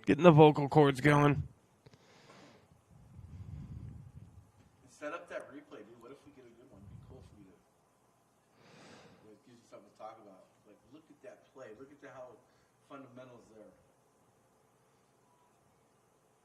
Getting the vocal cords going. Set up that replay, dude. What if we get a good one? It'd be cool for you to give you something to talk about. Like, look at that play. Look at how fundamentals there.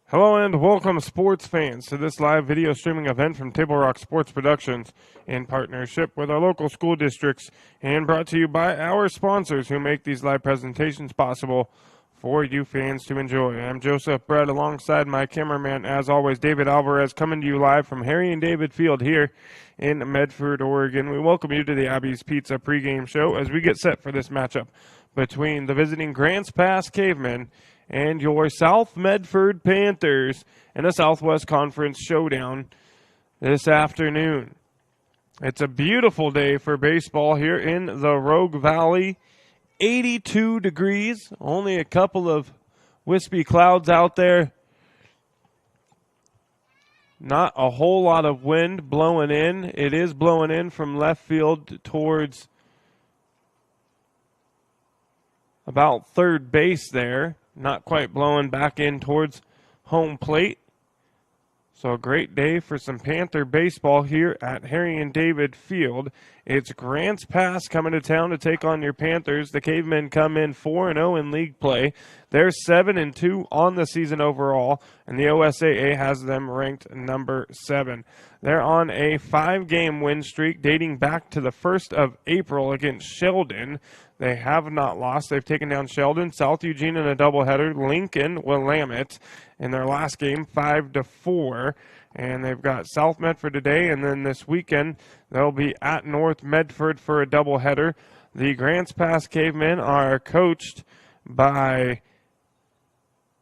Hello and welcome, sports fans, to this live video streaming event from Table Rock Sports Productions in partnership with our local school districts and brought to you by our sponsors who make these live presentations possible for you fans to enjoy. I'm Joseph Brett alongside my cameraman, as always, David Alvarez, coming to you live from Harry and David Field here in Medford, Oregon. We welcome you to the Abby's Pizza pregame show as we get set for this matchup between the visiting Grants Pass Cavemen and your South Medford Panthers in a Southwest Conference showdown this afternoon. It's a beautiful day for baseball here in the Rogue Valley. 82 degrees, only a couple of wispy clouds out there. Not a whole lot of wind blowing in. It is blowing in from left field towards about third base there. Not quite blowing back in towards home plate. So a great day for some Panther baseball here at Harry and David Field. It's Grants Pass coming to town to take on your Panthers. The Cavemen come in 4-0 in league play. They're 7-2 on the season overall, and the OSAA has them ranked number 7. They're on a 5-game win streak dating back to the 1st of April against Sheldon. They have not lost. They've taken down Sheldon, South Eugene in a doubleheader, Lincoln, Willamette in their last game, 5-4. And they've got South Medford today, and then this weekend they'll be at North Medford for a doubleheader. The Grants Pass Cavemen are coached by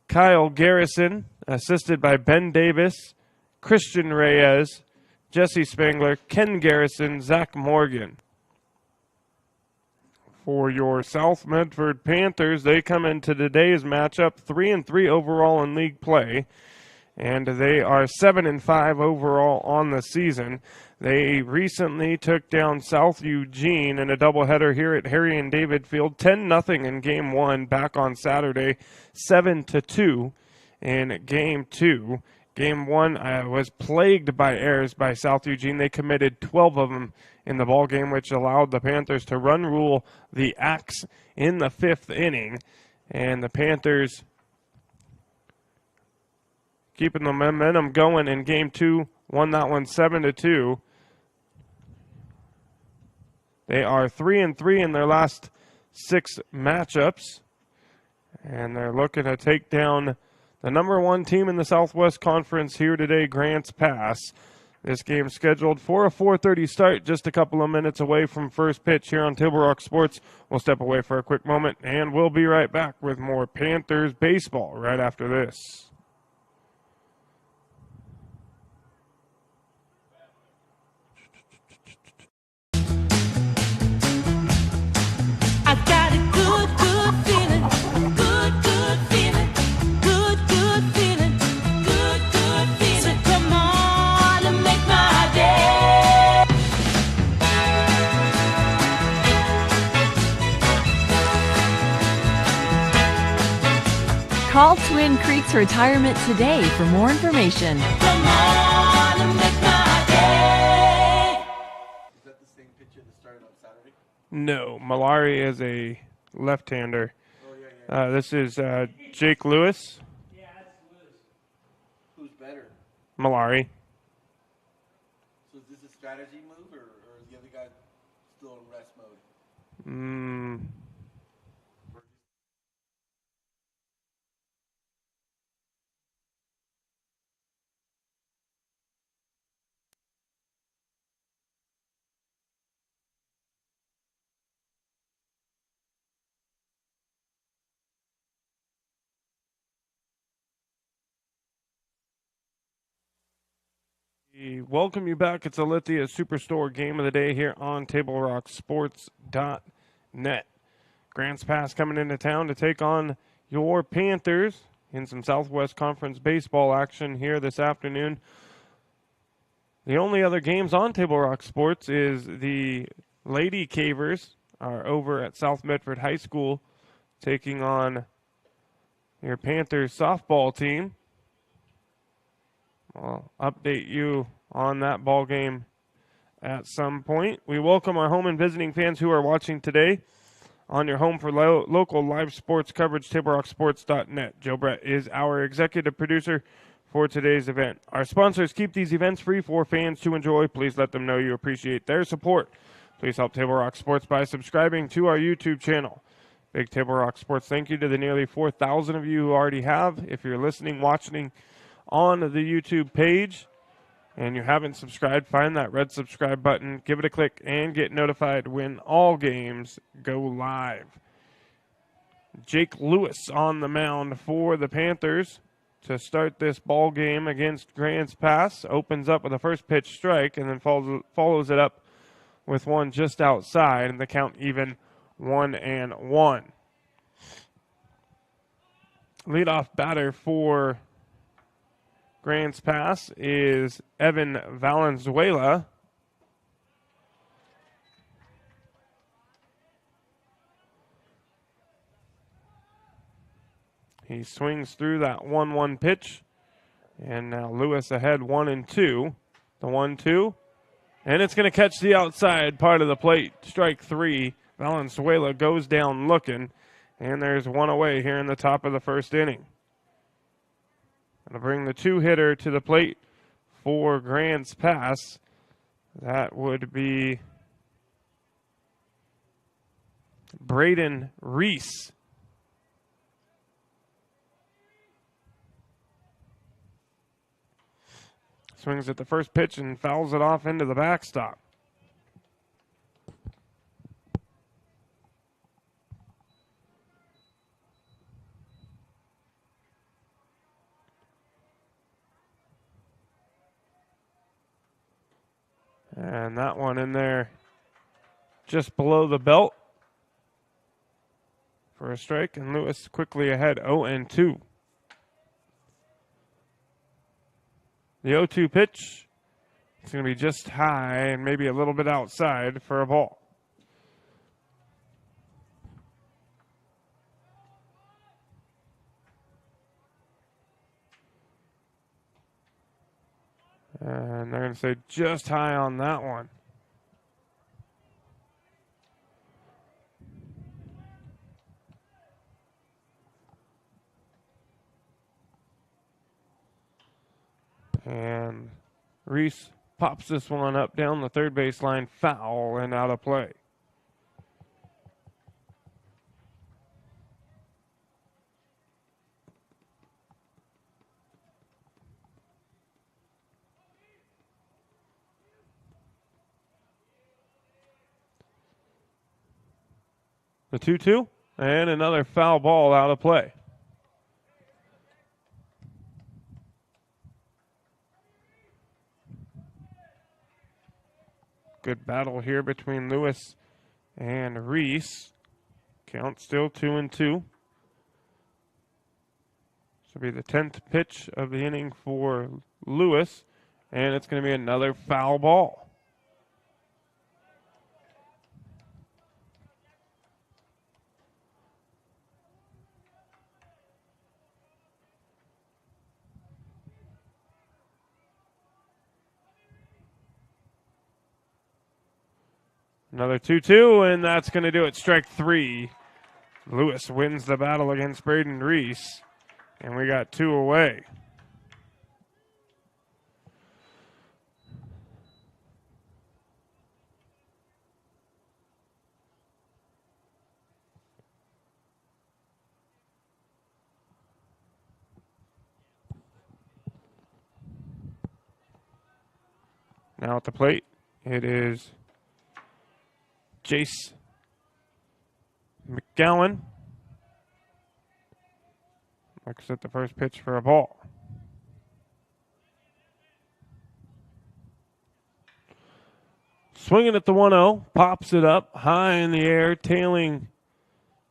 Kyle Garrison, assisted by Ben Davis, Christian Reyes, Jesse Spangler, Ken Garrison, Zach Morgan. For your South Medford Panthers, they come into today's matchup 3-3 overall in league play, and they are 7-5 overall on the season. They recently took down South Eugene in a doubleheader here at Harry and David Field, 10-0 in Game 1 back on Saturday, 7-2 in Game 2. Game 1 was plagued by errors by South Eugene. They committed 12 of them in the ball game, which allowed the Panthers to run rule the Axe in the 5th inning. And the Panthers keeping the momentum going in Game 2, won that one 7-2. They are 3-3 in their last 6 matchups, and they're looking to take down the number 1 team in the Southwest Conference here today, Grants Pass. This game scheduled for a 4:30 start, just a couple of minutes away from first pitch here on Table Rock Sports. We'll step away for a quick moment, and we'll be right back with more Panthers baseball right after this. Call Twin Creeks Retirement today for more information. Come on and make my day. Is that the same pitcher that started on Saturday? No, Malari is a left-hander. Oh, yeah. This is Jake Lewis. Yeah, that's Lewis. Who's better? Malari. So is this a strategy move, or is the other guy still in rest mode? We welcome you back. It's Alithia Superstore game of the day here on TableRockSports.net. Grants Pass coming into town to take on your Panthers in some Southwest Conference baseball action here this afternoon. The only other games on Table Rock Sports is the Lady Cavers are over at South Medford High School taking on your Panthers softball team. I'll update you on that ball game at some point. We welcome our home and visiting fans who are watching today on your home for local live sports coverage, TableRockSports.net. Joe Brett is our executive producer for today's event. Our sponsors keep these events free for fans to enjoy. Please let them know you appreciate their support. Please help Table Rock Sports by subscribing to our YouTube channel. Big Table Rock Sports thank you to the nearly 4,000 of you who already have. If you're listening, watching on the YouTube page and you haven't subscribed, find that red subscribe button, give it a click, and get notified when all games go live. Jake Lewis on the mound for the Panthers to start this ball game against Grants Pass. Opens up with a first pitch strike and then follows it up with one just outside, and the count even 1-1. Leadoff batter for Grants Pass is Evan Valenzuela. He swings through that 1-1 pitch, and now Lewis ahead 1-2. The 1-2, and it's going to catch the outside part of the plate. Strike three. Valenzuela goes down looking, and there's one away here in the top of the first inning. Going to bring the two-hitter to the plate for Grants Pass. That would be Braden Reese. Swings at the first pitch and fouls it off into the backstop. And that one in there just below the belt for a strike, and Lewis quickly ahead 0-2. The 0-2 pitch, it's going to be just high and maybe a little bit outside for a ball. And they're going to say just high on that one. And Reese pops this one up down the third base line, foul and out of play. The 2-2, and another foul ball out of play. Good battle here between Lewis and Reese. Count still 2-2. This will be the 10th pitch of the inning for Lewis, and it's going to be another foul ball. Another 2-2, and that's going to do it. Strike three. Lewis wins the battle against Braden Reese, and we got two away. Now at the plate, it is Jace McGowan. Looks at the first pitch for a ball. Swinging at the 1-0, pops it up high in the air, tailing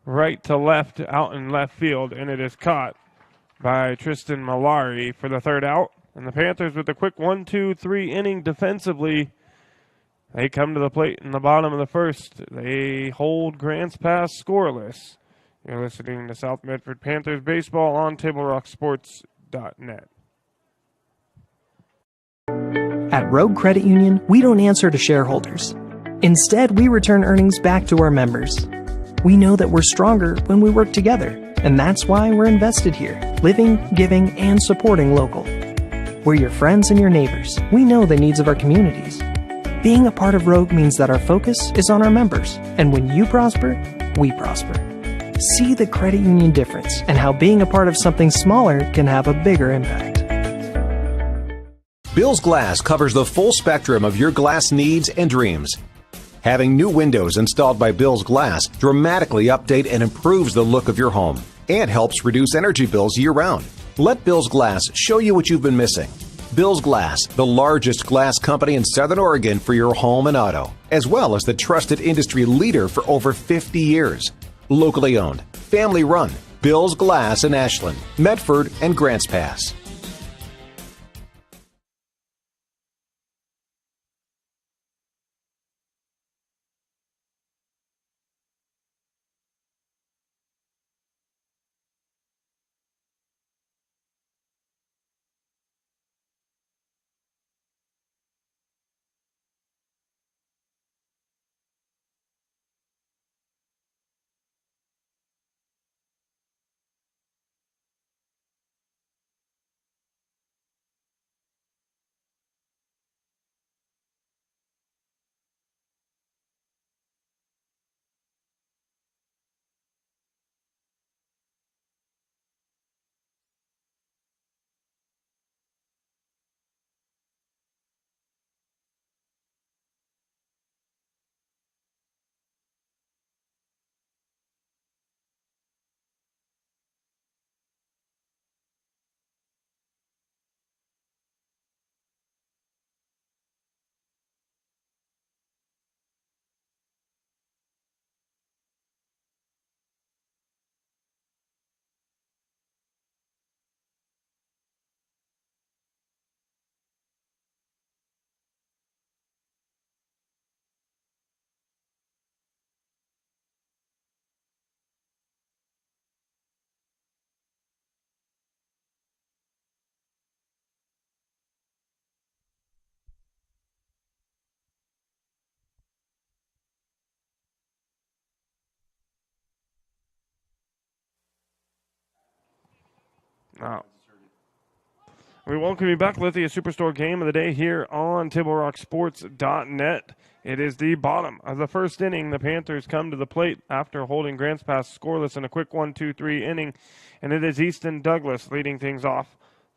right to left out in left field, and it is caught by Tristan Malari for the third out. And the Panthers with a quick 1-2-3 inning defensively. They come to the plate in the bottom of the first. They hold Grants Pass scoreless. You're listening to South Medford Panthers baseball on TableRockSports.net. At Rogue Credit Union, we don't answer to shareholders. Instead, we return earnings back to our members. We know that we're stronger when we work together, and that's why we're invested here, living, giving, and supporting local. We're your friends and your neighbors. We know the needs of our communities. Being a part of Rogue means that our focus is on our members, and when you prosper, we prosper. See the credit union difference and how being a part of something smaller can have a bigger impact. Bill's Glass covers the full spectrum of your glass needs and dreams. Having new windows installed by Bill's Glass dramatically update and improves the look of your home and helps reduce energy bills year-round. Let Bill's Glass show you what you've been missing. Bill's Glass, the largest glass company in Southern Oregon for your home and auto, as well as the trusted industry leader for over 50 years. Locally owned, family run, Bill's Glass in Ashland, Medford, and Grants Pass. Now, we welcome you back, Lithia Superstore game of the day here on TableRockSports.net. It is the bottom of the first inning. The Panthers come to the plate after holding Grants Pass scoreless in a quick 1-2-3 inning, and it is Easton Douglas leading things off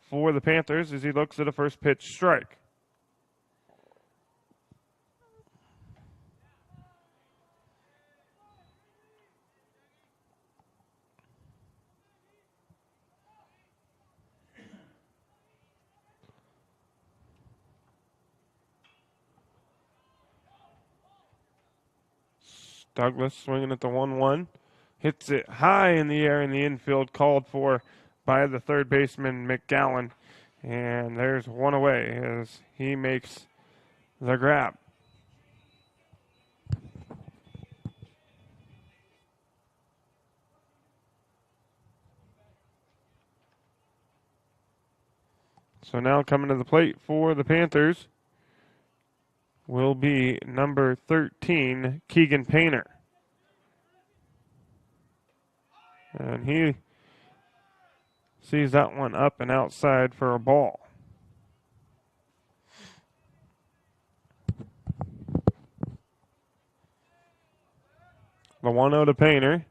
for the Panthers as he looks at a first pitch strike. Douglas swinging at the 1-1. Hits it high in the air in the infield, called for by the third baseman, McGowan. And there's one away as he makes the grab. So now coming to the plate for the Panthers will be number 13, Keegan Painter. And he sees that one up and outside for a ball. The 1-0 to Painter.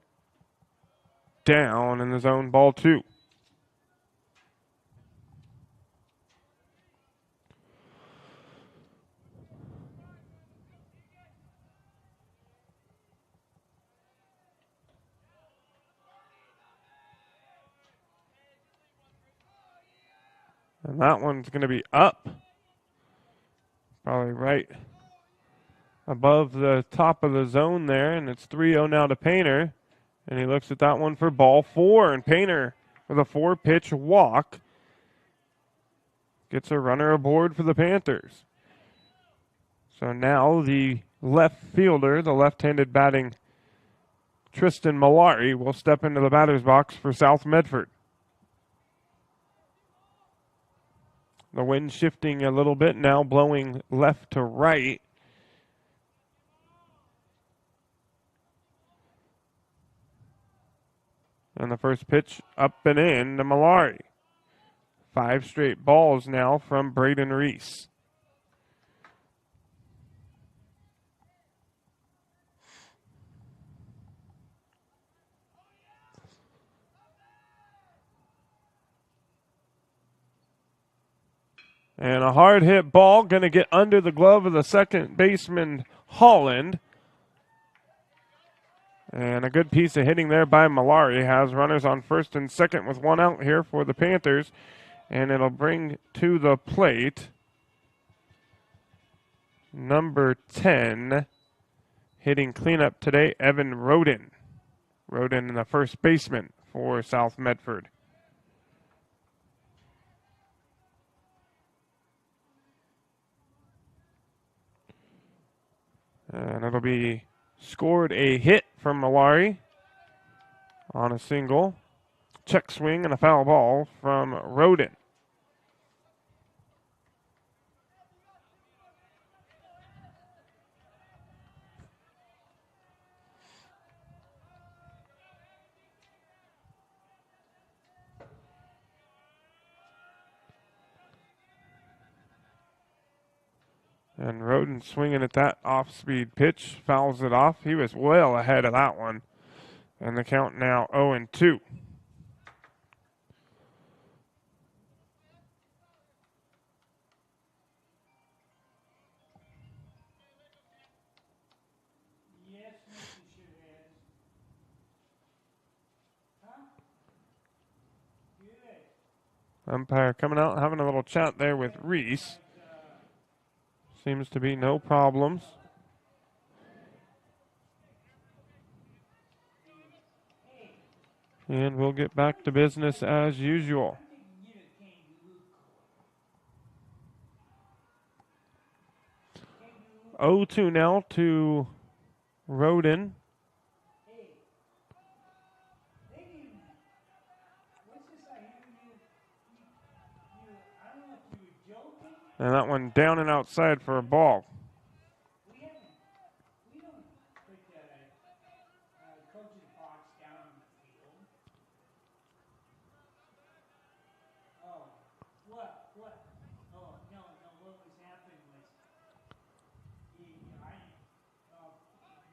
Down in the zone, ball 2. And that one's going to be up. Probably right above the top of the zone there. And it's 3-0 now to Painter. And he looks at that one for ball 4. And Painter with a 4-pitch walk gets a runner aboard for the Panthers. So now the left fielder, the left-handed batting Tristan Malari will step into the batter's box for South Medford. The wind shifting a little bit now, blowing left to right. And the first pitch up and in to Malari. 5 straight balls now from Braden Reese. And a hard hit ball going to get under the glove of the second baseman Holland. And a good piece of hitting there by Malari. Has runners on first and second with 1 out here for the Panthers. And it'll bring to the plate number 10, hitting cleanup today, Evan Roden. Roden, the first baseman for South Medford. And it'll be scored a hit from Malari on a single. Check swing and a foul ball from Roden. And Roden swinging at that off-speed pitch, fouls it off. He was well ahead of that one. And the count now 0-2. Umpire coming out, having a little chat there with Reese. Seems to be no problems. And we'll get back to business as usual. Oh, 2 now to Roden. And that one down and outside for a ball.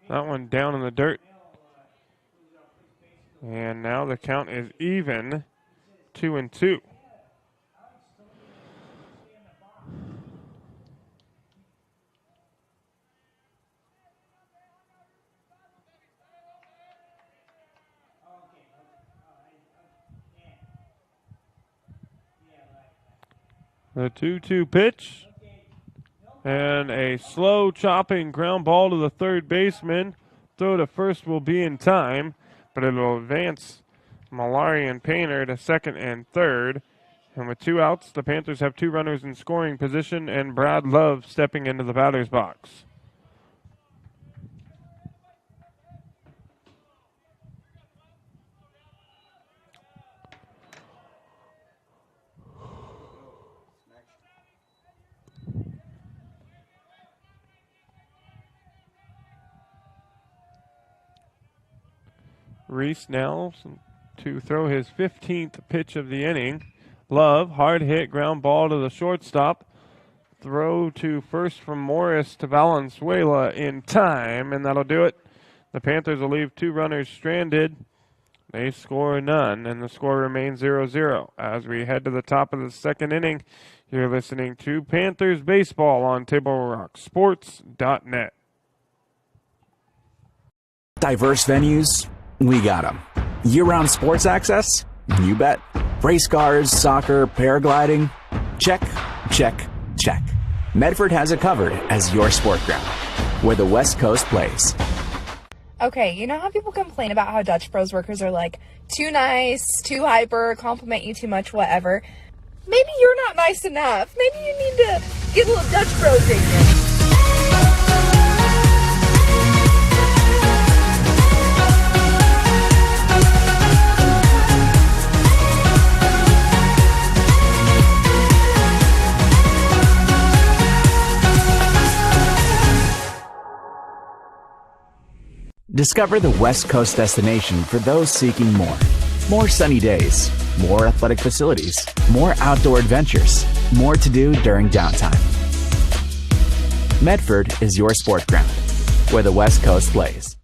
That one down in the dirt. And now the count is even, 2-2. The 2-2 pitch. And a slow chopping ground ball to the third baseman. Throw to first will be in time, but it'll advance Malari and Painter to second and third. And with 2 outs, the Panthers have 2 runners in scoring position and Brad Love stepping into the batter's box. Reese now to throw his 15th pitch of the inning. Love, hard hit, ground ball to the shortstop. Throw to first from Morris to Valenzuela in time, and that'll do it. The Panthers will leave 2 runners stranded. They score none, and the score remains 0-0. As we head to the top of the second inning, you're listening to Panthers Baseball on TableRockSports.net. Diverse venues, we got them. Year-round sports access? You bet. Race cars, soccer, paragliding? Check, check, check. Medford has it covered as your sport ground, where the West Coast plays. Okay, you know how people complain about how Dutch Bros workers are like too nice, too hyper, compliment you too much, whatever? Maybe you're not nice enough. Maybe you need to get a little Dutch Bros in you. Discover the West Coast destination for those seeking more. More sunny days, more athletic facilities, more outdoor adventures, more to do during downtime. Medford is your sport ground, where the West Coast plays.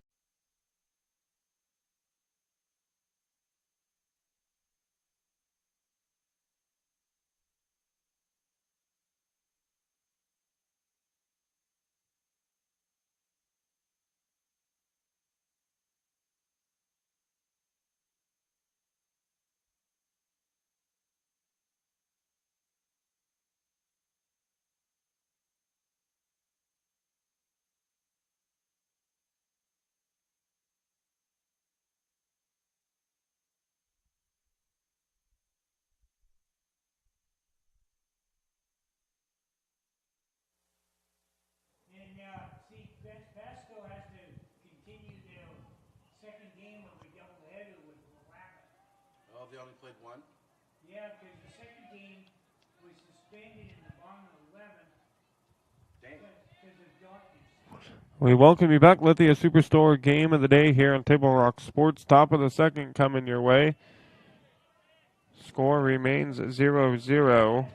And see, Vasco has to continue their second game of a doubleheader with Willamette. Oh, they only played one? Yeah, because the second game was suspended in the bottom of 11 Dang. because of darkness. We welcome you back. Lithia Superstore game of the day here on Table Rock Sports. Top of the second coming your way. Score remains 0-0.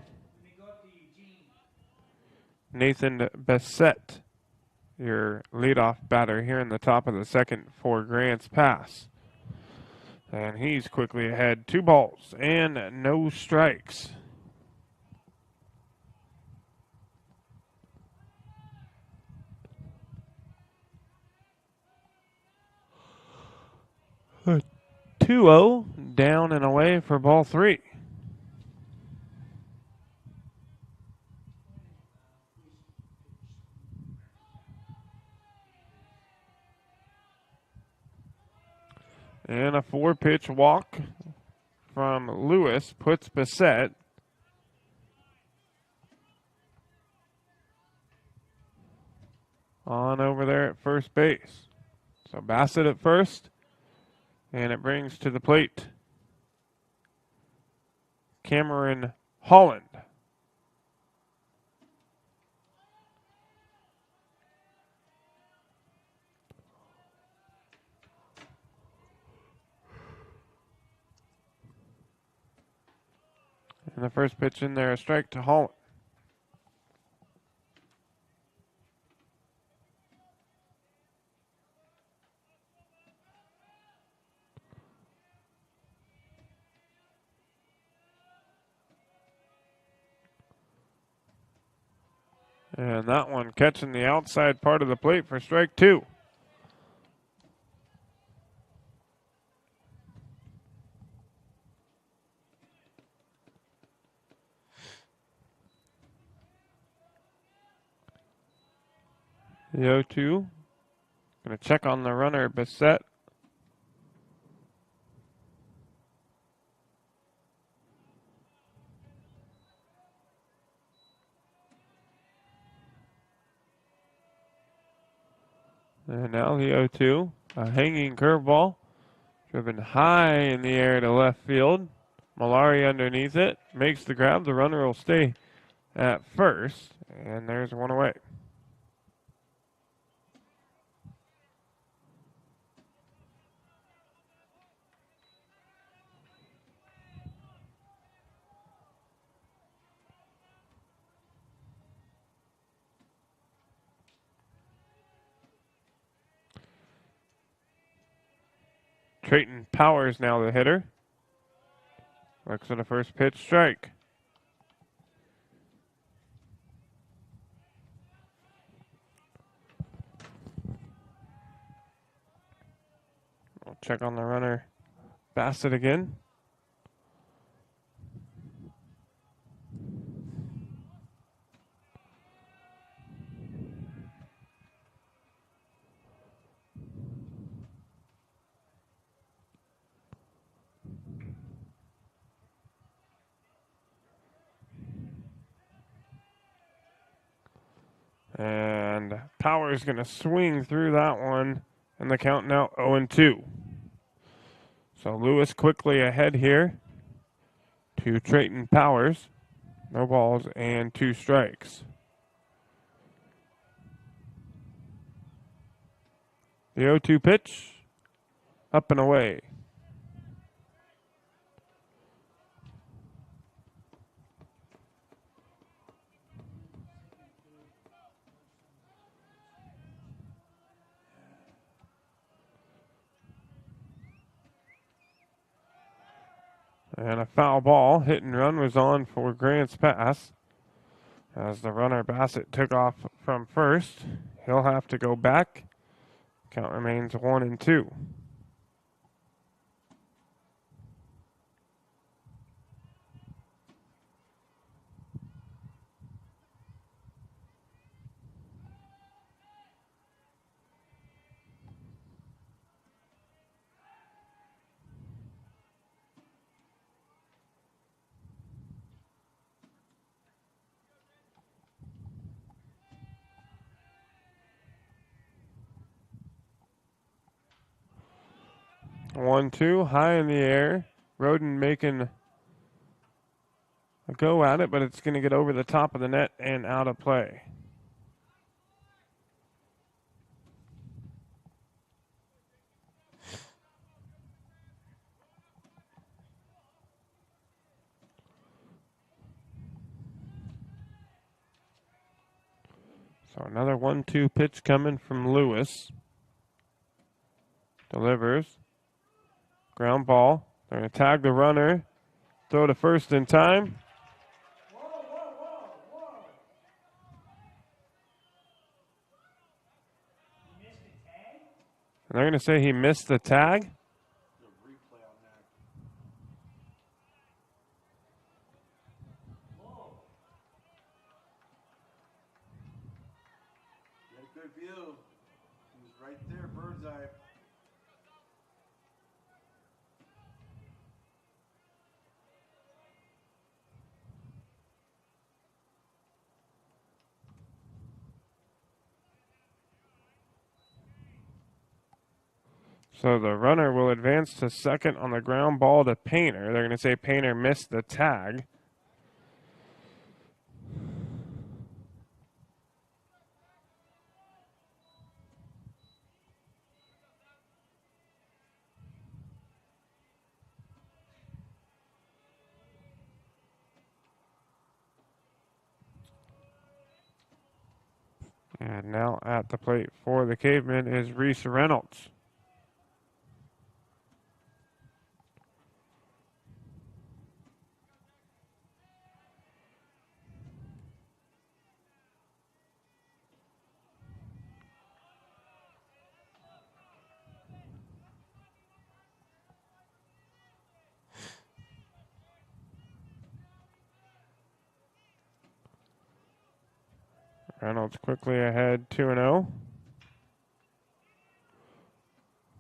Nathan Bessette, your leadoff batter here in the top of the second for Grant's Pass. And he's quickly ahead. 2 balls and no strikes. A 2-0 down and away for ball 3. And a 4-pitch walk from Lewis puts Bissett on over there at first base. So Bassett at first, and it brings to the plate Cameron Holland. And the first pitch in there, a strike to Holland. And that one catching the outside part of the plate for strike 2. The 0-2. Going to check on the runner, Bissett. And now the 0-2. A hanging curveball. Driven high in the air to left field. Malari underneath it. Makes the grab. The runner will stay at first. And there's one away. Trayton Powers now the hitter. Looks at a first pitch strike. We'll check on the runner. Bassett again. And Powers going to swing through that one. And the count now 0-2. So Lewis quickly ahead here to Trayton Powers. No balls and 2 strikes. The 0-2 pitch. Up and away. And a foul ball. Hit and run was on for Grant's pass. As the runner Bassett took off from first, he'll have to go back. Count remains 1-2. One, two, high in the air. Roden making a go at it, but it's going to get over the top of the net and out of play. So another 1-2 pitch coming from Lewis. Delivers. Ground ball. They're going to tag the runner. Throw to first in time. And they're going to say he missed the tag. Get a good view. He was right there, bird's eye. So the runner will advance to second on the ground ball to Painter. They're going to say Painter missed the tag. And now at the plate for the Cavemen is Reese Reynolds. Reynolds quickly ahead 2-0.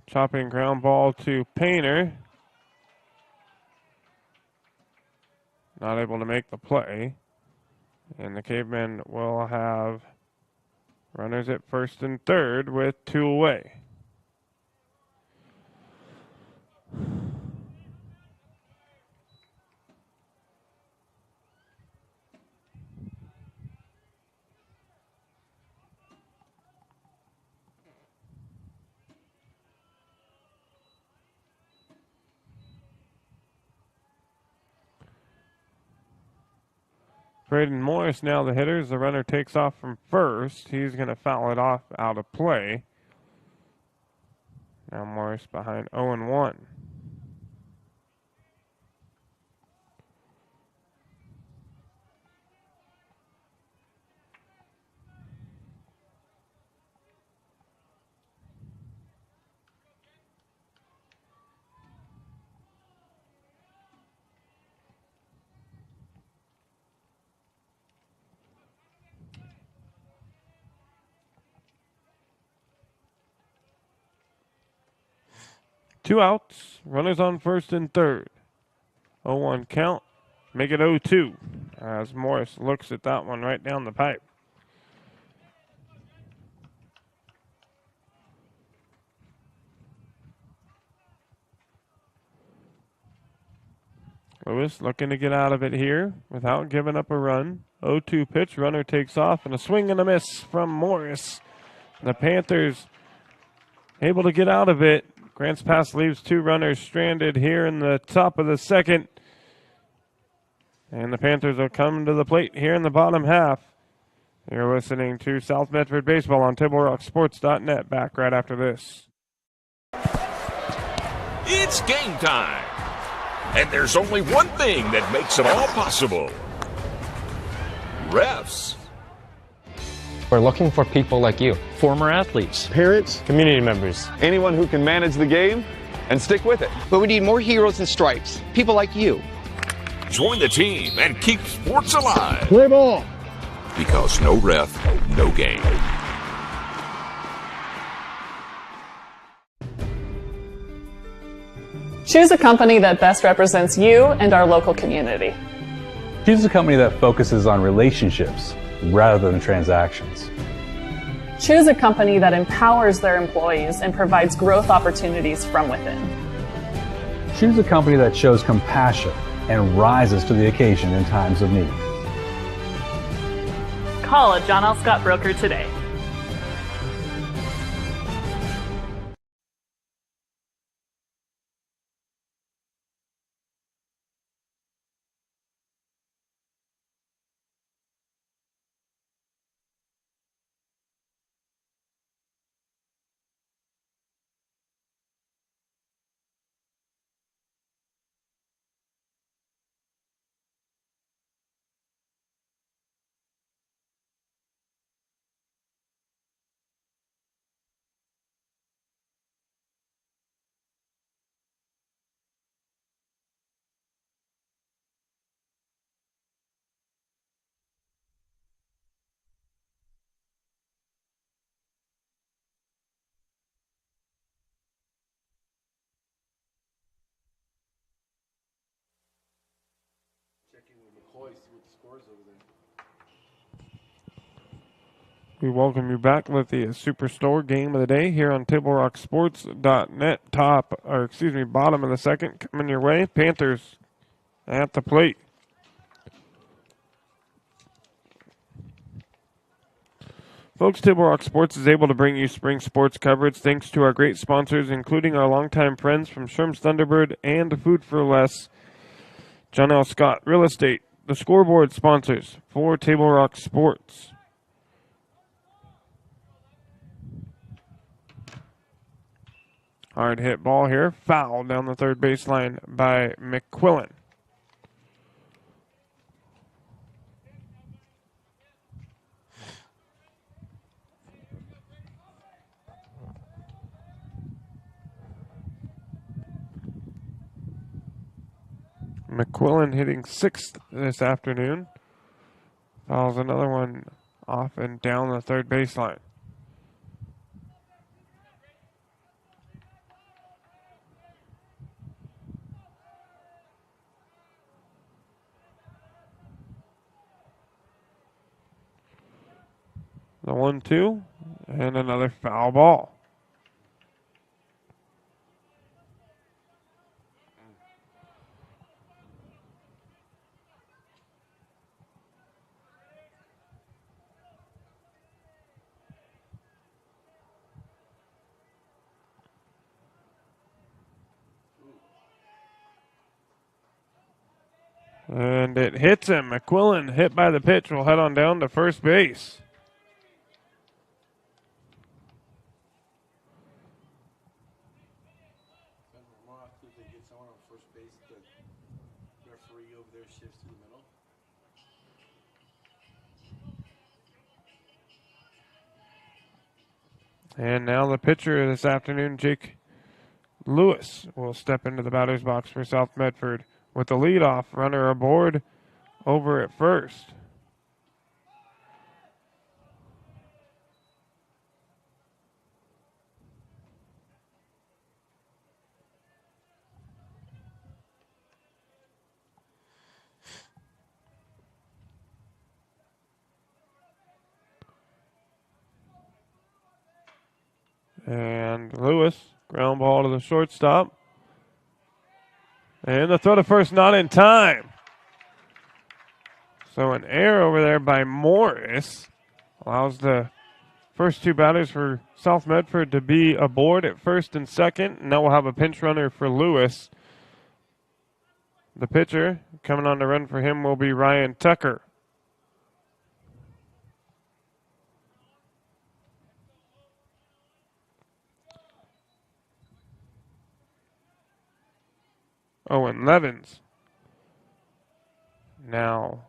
Chopping ground ball to Painter. Not able to make the play. And the Cavemen will have runners at first and third with 2 away. Braden Morris now the hitter. As the runner takes off from first, he's going to foul it off out of play. Now Morris behind 0-1. Two outs, runners on first and third. 0-1 count, make it 0-2 as Morris looks at that one right down the pipe. Lewis looking to get out of it here without giving up a run. 0-2 pitch, runner takes off, and a swing and a miss from Morris. The Panthers able to get out of it. Grants Pass leaves 2 runners stranded here in the top of the second. And the Panthers will come to the plate here in the bottom half. You're listening to South Medford Baseball on TableRockSports.net. Back right after this. It's game time. And there's only one thing that makes it all possible. Refs. We're looking for people like you. Former athletes. Parents. Community members. Anyone who can manage the game and stick with it. But we need more heroes and stripes. People like you. Join the team and keep sports alive. Play ball. Because no ref, no game. Choose a company that best represents you and our local community. Choose a company that focuses on relationships rather than transactions. Choose a company that empowers their employees and provides growth opportunities from within. Choose a company that shows compassion and rises to the occasion in times of need. Call a John L. Scott broker today. Checking with McCoy, see what the score is over there. We welcome you back with the Superstore game of the day here on TableRockSports.net. Bottom of the second coming your way. Panthers at the plate. Folks, Table Rock Sports is able to bring you spring sports coverage thanks to our great sponsors, including our longtime friends from Sherm's Thunderbird and Food for Less. John L. Scott Real Estate, the scoreboard sponsors for Table Rock Sports. Hard hit ball here. Foul down the third baseline by McQuillan. McQuillan hitting 6th this afternoon. Fouls another one off and down the third baseline. The 1-2 and another foul ball. And it hits him. McQuillan hit by the pitch will head on down to first base. More often if they get someone on first base, the referee over there shifts to the middle. And now the pitcher this afternoon, Jake Lewis, will step into the batter's box for South Medford with the leadoff runner aboard over at first. And Lewis, ground ball to the shortstop. And the throw to first, not in time. So an error over there by Morris allows the First two batters for South Medford to be aboard at first and second. And now we'll have a pinch runner for Lewis. The pitcher coming on to run for him will be Ryan Tucker. Owen Levins now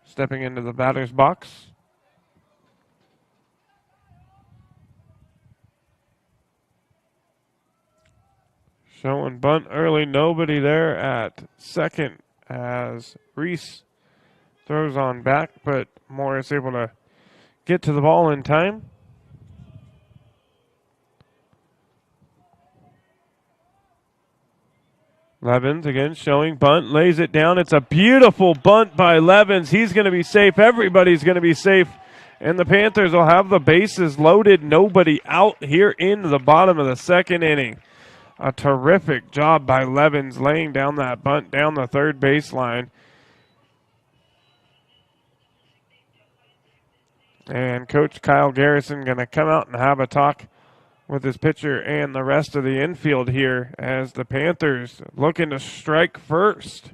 stepping into the batter's box. Showing bunt early, nobody there at second as Reese throws on back, but Morris able to get to the ball in time. Levins again showing bunt, lays it down. It's a beautiful bunt by Levins. He's going to be safe. Everybody's going to be safe. And the Panthers will have the bases loaded. Nobody out here in the bottom of the second inning. A terrific job by Levins laying down that bunt down the third baseline. And Coach Kyle Garrison going to come out and have a talk with his pitcher and the rest of the infield here as the Panthers looking to strike first.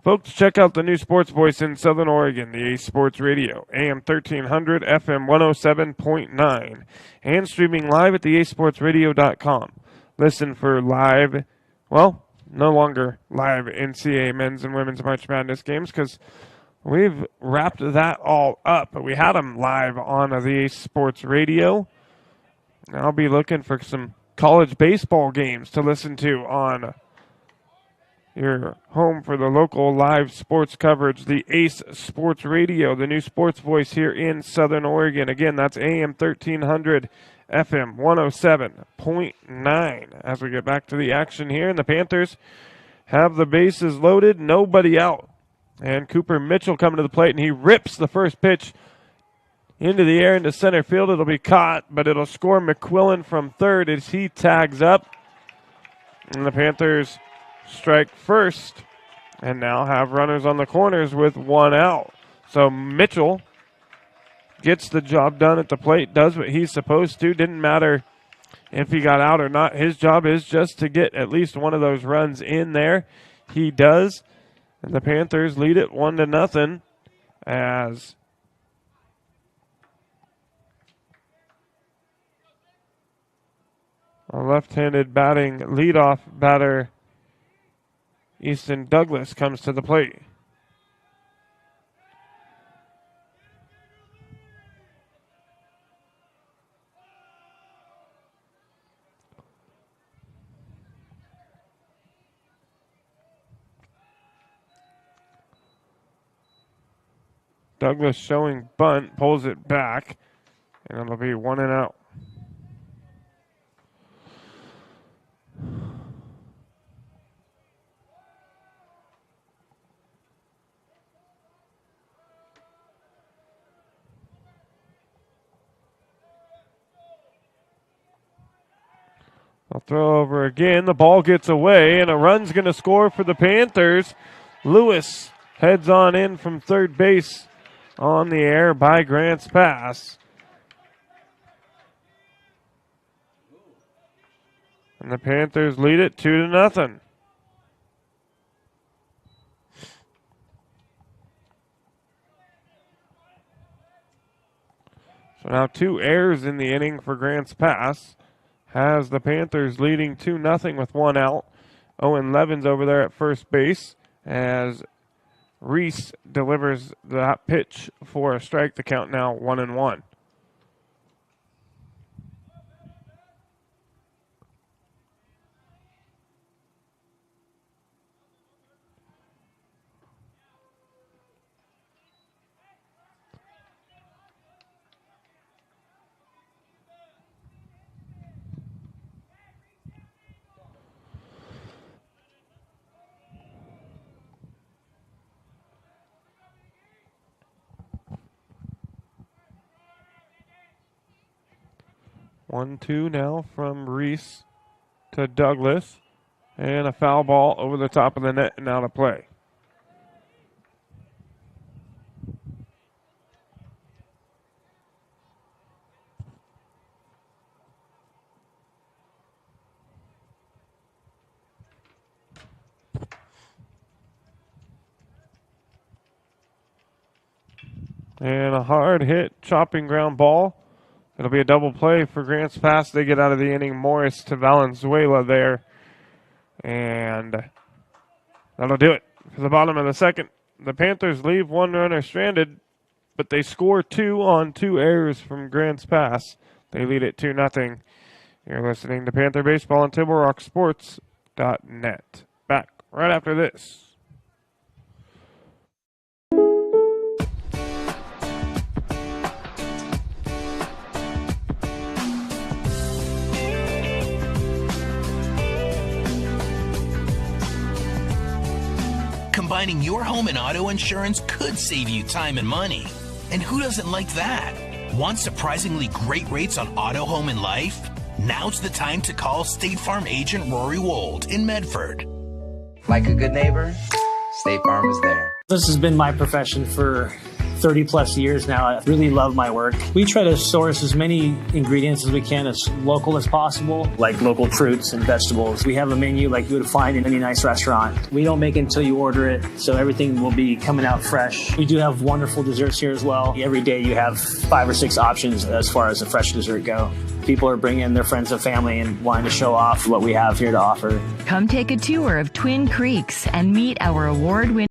Folks, check out the new sports voice in Southern Oregon, the Ace Sports Radio, AM 1300, FM 107.9, and streaming live at theacesportsradio.com. Listen for live, well, no longer live NCAA men's and women's March Madness games because we've wrapped that all up. But we had them live on the Ace Sports Radio. I'll be looking for some college baseball games to listen to on your home for the local live sports coverage, the Ace Sports Radio, the new sports voice here in Southern Oregon. Again, that's AM 1300, FM 107.9. As we get back to the action here, and the Panthers have the bases loaded, nobody out. And Cooper Mitchell coming to the plate, and he rips the first pitch into the air into center field. It'll be caught, but it'll score McQuillan from third as he tags up. And the Panthers strike first and now have runners on the corners with one out. So Mitchell gets the job done at the plate, does what he's supposed to. Didn't matter if he got out or not. His job is just to get at least one of those runs in there. He does. And the Panthers lead it 1-0 as a left-handed batting leadoff batter, Easton Douglas, comes to the plate. Douglas showing bunt, pulls it back, and it'll be 1-0. I'll throw over again. The ball gets away, and a run's going to score for the Panthers. Lewis heads on in from third base on the air by Grant's pass. And the Panthers lead it 2-0. So now 2 errors in the inning for Grant's pass has the Panthers leading 2-0 with 1 out. Owen Levins over there at first base as Reese delivers that pitch for a strike. The count now 1-1. One-two now from Reese to Douglas. And a foul ball over the top of the net and out of play. And a hard hit, chopping ground ball. It'll be a double play for Grants Pass. They get out of the inning. Morris to Valenzuela there. And that'll do it for the bottom of the second. The Panthers leave one runner stranded, but they score 2 on 2 errors from Grants Pass. They lead it 2-0. You're listening to Panther Baseball on TibleRockSports.net. Back right after this. Combining your home and auto insurance could save you time and money. And who doesn't like that? Want surprisingly great rates on auto, home, and life? Now's the time to call State Farm agent Rory Wold in Medford. Like a good neighbor, State Farm is there. This has been my profession for 30 plus years now. I really love my work. We try to source as many ingredients as we can, as local as possible, like local fruits and vegetables. We have a menu like you would find in any nice restaurant. We don't make it until you order it, so everything will be coming out fresh. We do have wonderful desserts here as well. Every day you have 5 or 6 options as far as a fresh dessert go. People are bringing their friends and family and wanting to show off what we have here to offer. Come take a tour of Twin Creeks and meet our award-winning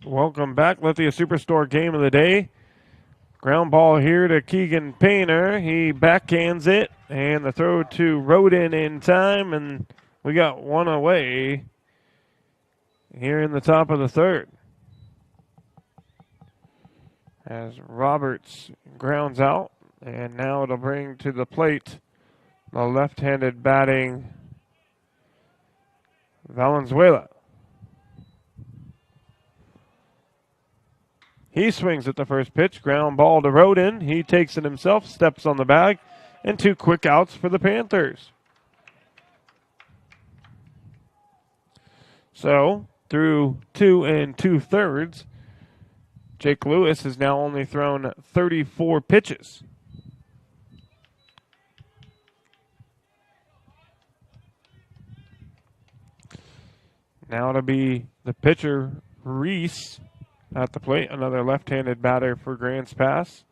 Welcome back. Lithia Superstore game of the day. Ground ball here to Keegan Painter. He backhands it, and the throw to Roden in time, and we got one away here in the top of the third. As Roberts grounds out, and now it'll bring to the plate the left-handed batting Valenzuela. He swings at the first pitch, ground ball to Roden. He takes it himself, steps on the bag, and 2 quick outs for the Panthers. So, through 2 2/3, Jake Lewis has now only thrown 34 pitches. Now to be the pitcher, Reese, at the plate. Another left-handed batter for Grants Pass.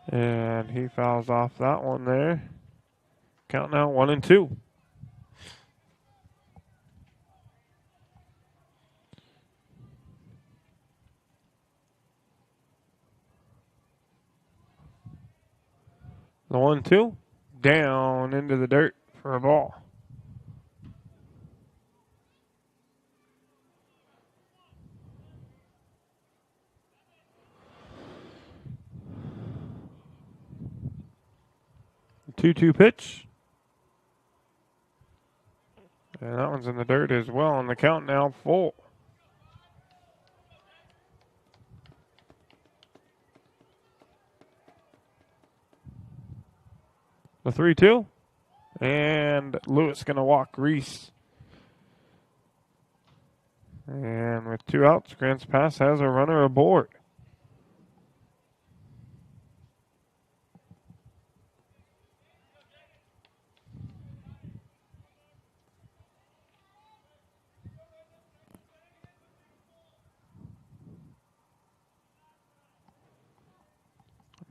And he fouls off that one there. Count now 1-2. The 1-2 down into the dirt for a ball. The 2-2 pitch. And that one's in the dirt as well, and the count now full. The 3-2. And Lewis going to walk Reese. And with 2 outs, Grants Pass has a runner aboard.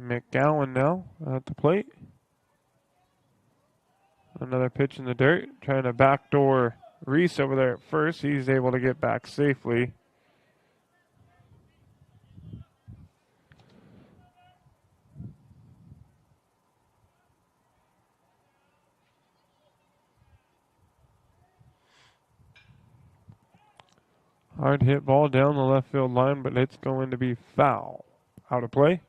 McGowan now at the plate. Another pitch in the dirt, trying to backdoor Reese over there at first. He's able to get back safely. Hard hit ball down the left field line, but it's going to be foul. Out of play.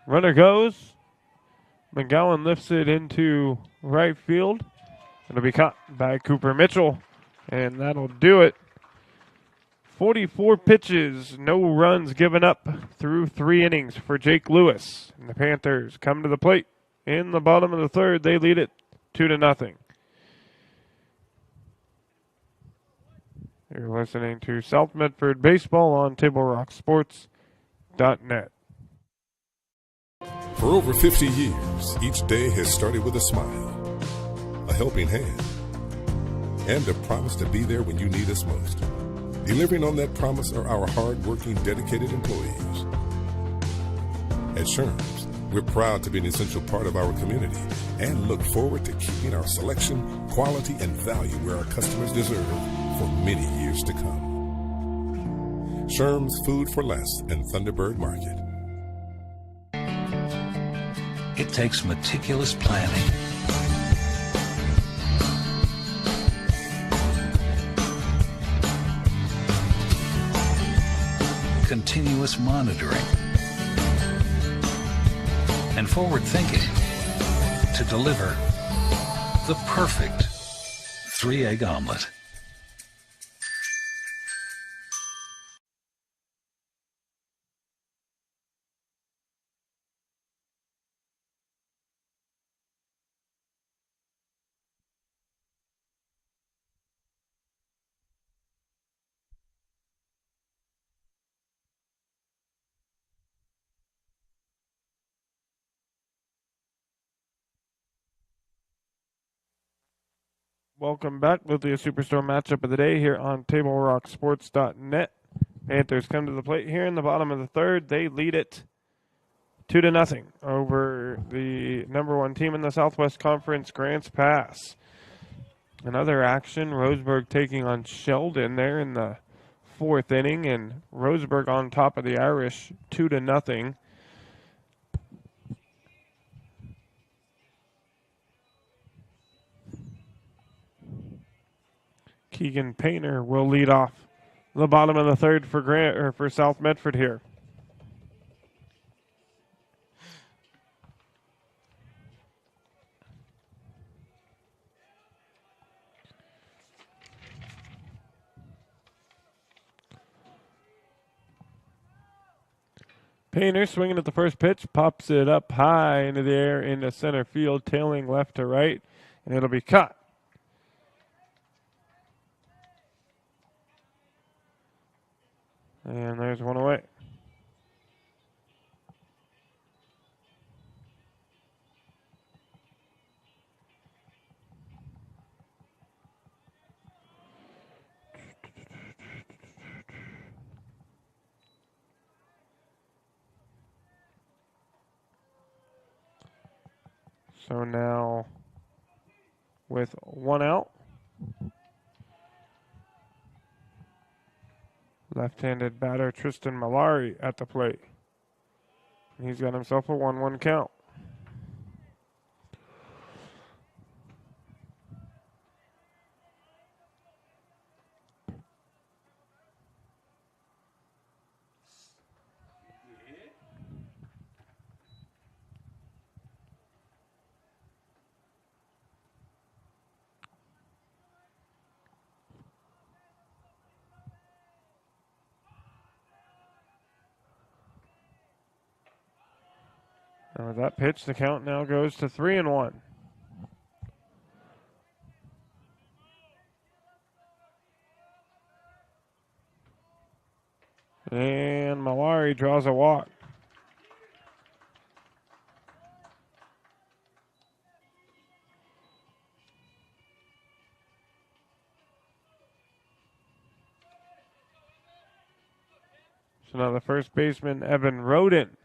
Runner goes. McGowan lifts it into right field. It'll be caught by Cooper Mitchell, and that'll do it. 44 pitches, no runs given up through 3 innings for Jake Lewis. And the Panthers come to the plate in the bottom of the third. They lead it 2-0. You're listening to South Medford Baseball on TableRockSports.net. For over 50 years, each day has started with a smile, a helping hand, and a promise to be there when you need us most. Delivering on that promise are our hard-working, dedicated employees. At Sherms, we're proud to be an essential part of our community and look forward to keeping our selection, quality, and value where our customers deserve for many years to come. Sherms Food for Less and Thunderbird Market. It takes meticulous planning, continuous monitoring, and forward thinking to deliver the perfect 3-egg omelet. Welcome back with the Superstore matchup of the day here on TableRockSports.net. Panthers come to the plate here in the bottom of the third. They lead it 2-0 over the number 1 team in the Southwest Conference, Grants Pass. Another action, Roseburg taking on Sheldon there in the 4th inning, and Roseburg on top of the Irish 2-0. Keegan Painter will lead off the bottom of the third for South Medford here. Painter swinging at the first pitch, pops it up high into the air into center field, tailing left to right, and it'll be caught. And there's one away. So now, with 1 out, left-handed batter Tristan Malari at the plate. He's got himself a 1-1 count. And with that pitch, the count now goes to 3-1. And Malari draws a walk. So now the first baseman, Evan Roden,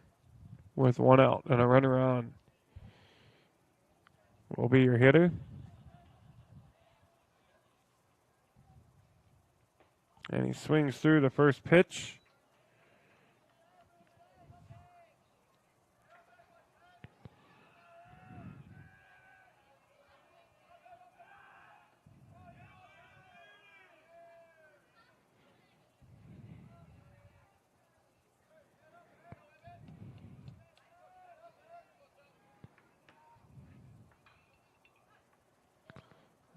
with 1 out and a runner on, will be your hitter. And he swings through the first pitch.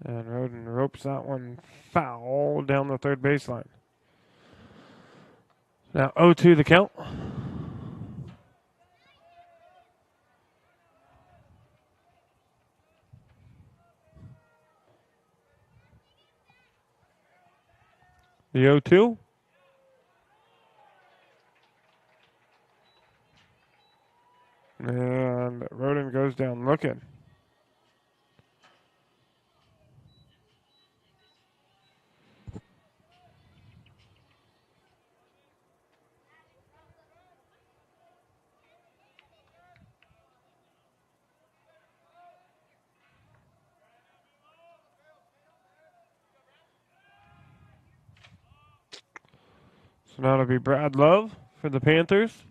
And Roden ropes that one foul down the third baseline. Now 0-2 the count. The 0-2. And Roden goes down looking. So now it'll be Brad Love for the Panthers.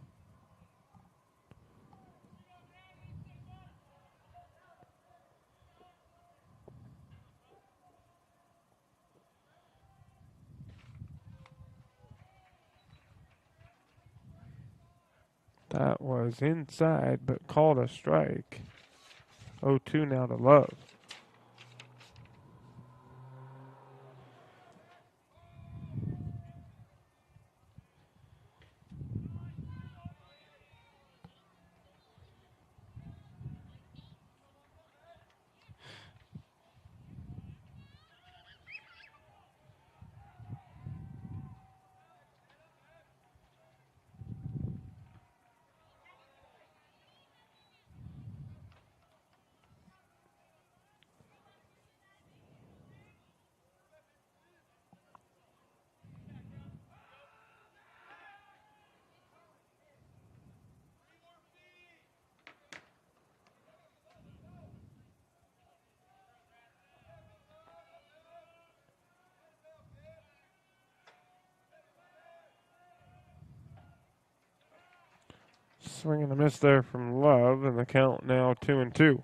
That was inside, but called a strike. 0-2 now to Love. Swing and a miss there from Love, and the count now 2-2.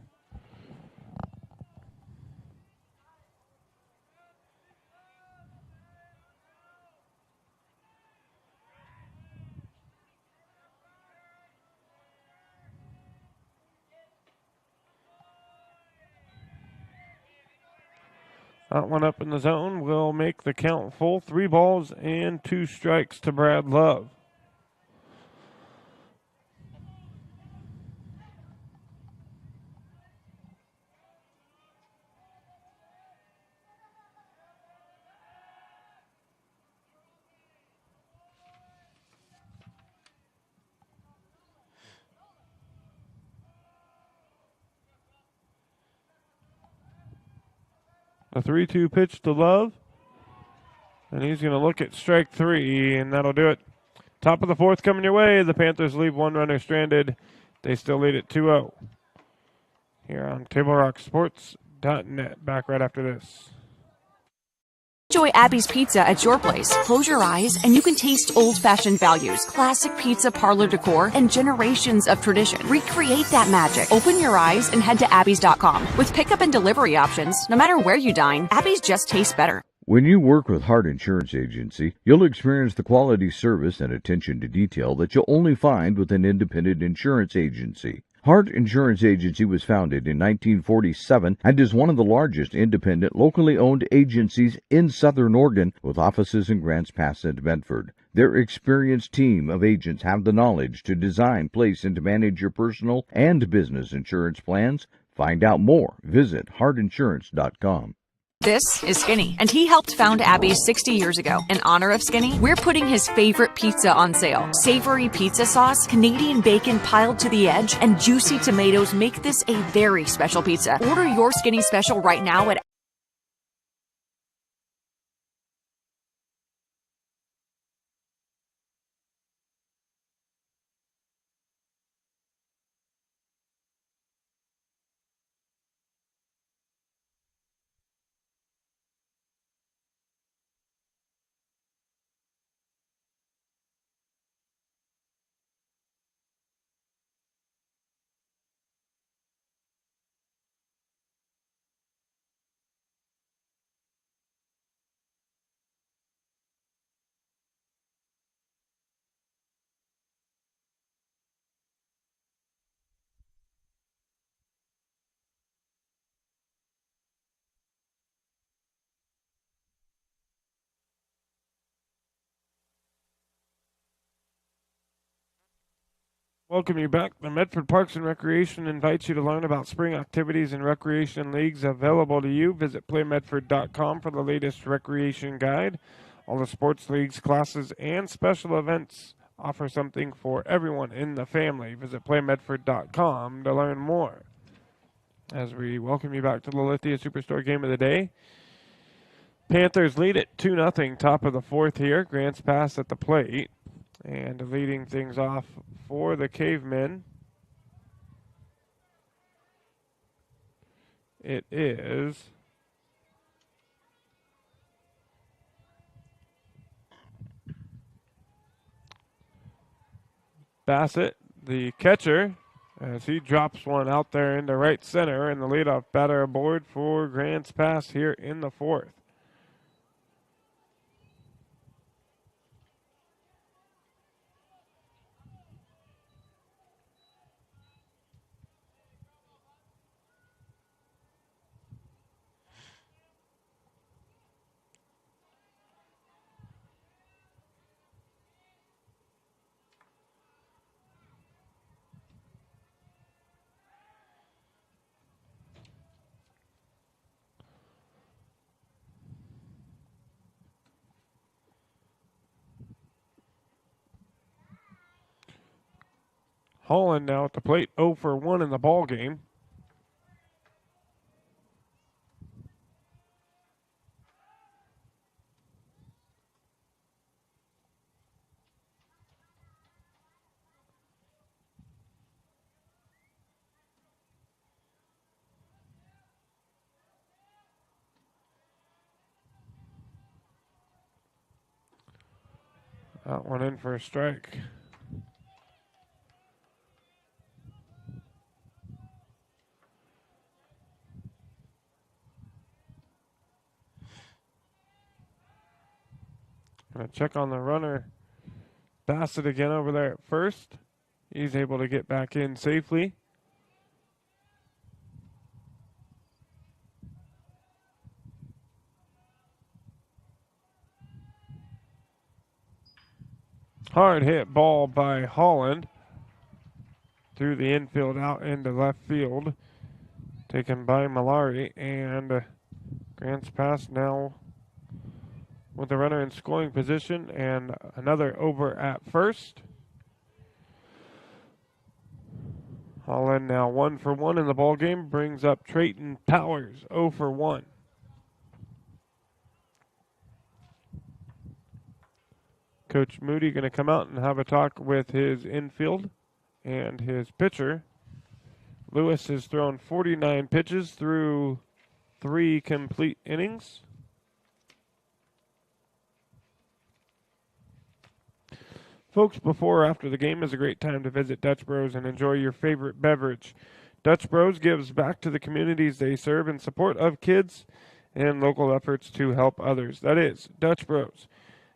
That one up in the zone will make the count full. 3 balls and 2 strikes to Brad Love. A 3-2 pitch to Love. And he's going to look at strike 3, and that'll do it. Top of the 4th coming your way. The Panthers leave 1 runner stranded. They still lead at 2-0. Here on TableRockSports.net. Back right after this. Enjoy Abby's Pizza at your place. Close your eyes and you can taste old-fashioned values, classic pizza parlor decor, and generations of tradition. Recreate that magic. Open your eyes and head to Abby's.com. With pickup and delivery options, no matter where you dine, Abby's just tastes better. When you work with Hart Insurance Agency, you'll experience the quality service and attention to detail that you'll only find with an independent insurance agency. Hart Insurance Agency was founded in 1947 and is one of the largest independent, locally owned agencies in Southern Oregon, with offices in Grants Pass and Medford. Their experienced team of agents have the knowledge to design, place, and to manage your personal and business insurance plans. Find out more. Visit hartinsurance.com. This is Skinny, and he helped found Abby's 60 years ago. In honor of Skinny, we're putting his favorite pizza on sale. Savory pizza sauce, Canadian bacon piled to the edge, and juicy tomatoes make this a very special pizza. Order your Skinny special right now at Welcome you back. The Medford Parks and Recreation invites you to learn about spring activities and recreation leagues available to you. Visit playmedford.com for the latest recreation guide. All the sports leagues, classes, and special events offer something for everyone in the family. Visit playmedford.com to learn more. As we welcome you back to the Lithia Superstore game of the day. Panthers lead it 2-0, top of the fourth here. Grants Pass at the plate. And leading things off for the Cavemen, it is Bassett, the catcher, as he drops one out there into right center, and the leadoff batter aboard for Grants Pass here in the fourth. Holland now at the plate, 0 for 1 in the ball game. That one in for a strike. Gonna check on the runner. Bassett again over there at first. He's able to get back in safely. Hard hit ball by Holland. Through the infield out into left field. Taken by Malari, and Grants Pass now with the runner in scoring position, and another over at first. Holland now 1 for 1 in the ball game, brings up Trayton Powers 0 for 1. Coach Moody going to come out and have a talk with his infield and his pitcher. Lewis has thrown 49 pitches through 3 complete innings. Folks, before or after the game is a great time to visit Dutch Bros and enjoy your favorite beverage. Dutch Bros gives back to the communities they serve in support of kids and local efforts to help others. That is Dutch Bros.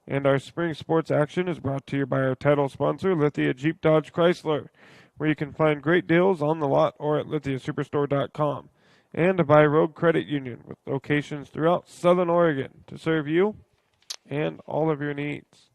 And our spring sports action is brought to you by our title sponsor, Lithia Jeep Dodge Chrysler. where you can find great deals on the lot or at lithiasuperstore.com. And by Rogue Credit Union, with locations throughout Southern Oregon to serve you and all of your needs.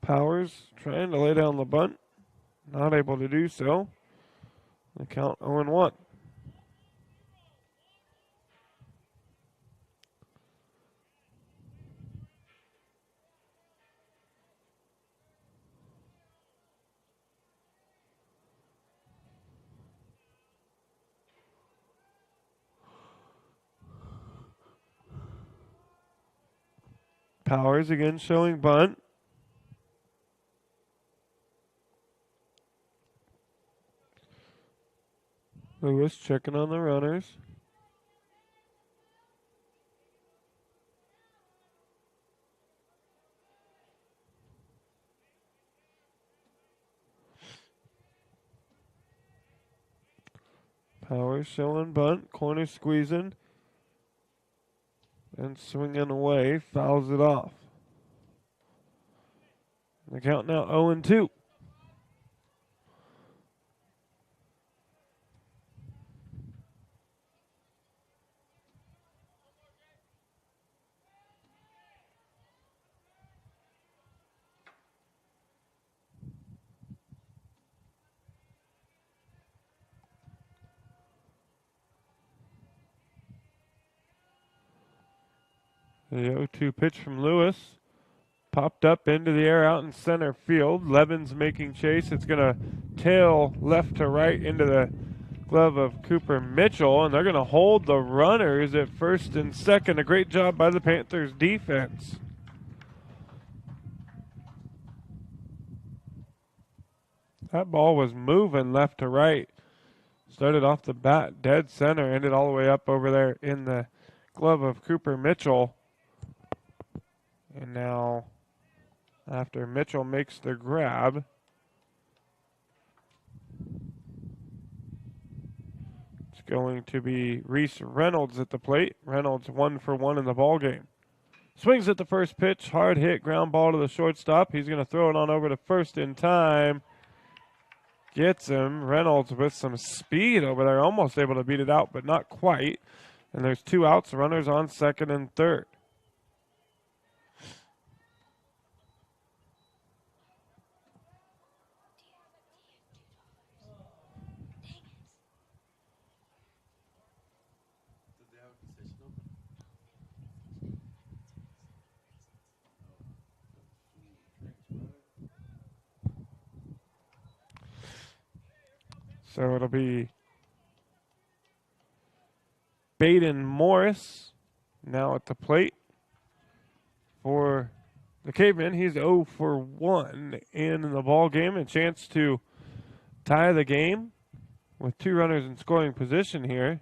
Powers trying to lay down the bunt. Not able to do so. The count 0-1. Powers again showing bunt. Lewis checking on the runners. Powers showing bunt. Corner squeezing. And swinging away. Fouls it off. The count now 0-2. The 0-2 pitch from Lewis. Popped up into the air out in center field. Levens making chase. It's going to tail left to right into the glove of Cooper Mitchell, and they're going to hold the runners at first and second. A great job by the Panthers defense. That ball was moving left to right. Started off the bat dead center, ended all the way up over there in the glove of Cooper Mitchell. And now, after Mitchell makes the grab, it's going to be Reese Reynolds at the plate. Reynolds 1 for 1 in the ball game. Swings at the first pitch, hard hit, ground ball to the shortstop. He's going to throw it on over to first in time. Gets him. Reynolds with some speed over there, almost able to beat it out, but not quite. And there's 2 outs, runners on second and third. So it'll be Baden Morris now at the plate for the Cavemen. He's 0 for 1 in the ball game. A chance to tie the game with 2 runners in scoring position here.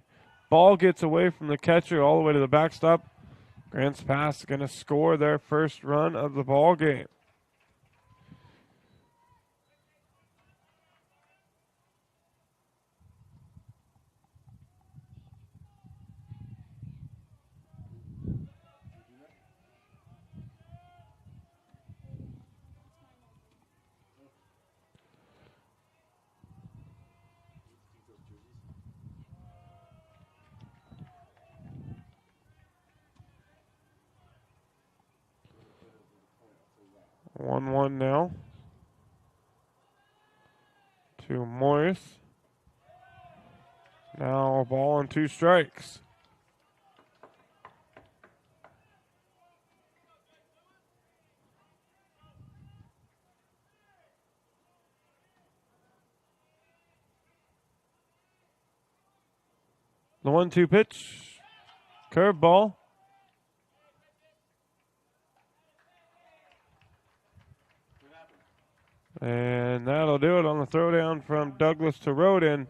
Ball gets away from the catcher all the way to the backstop. Grants Pass going to score their first run of the ball game. One now to Morris. Now a ball and 2 strikes. The 1-2 pitch, curveball. And that'll do it on the throwdown from Douglas to Roden.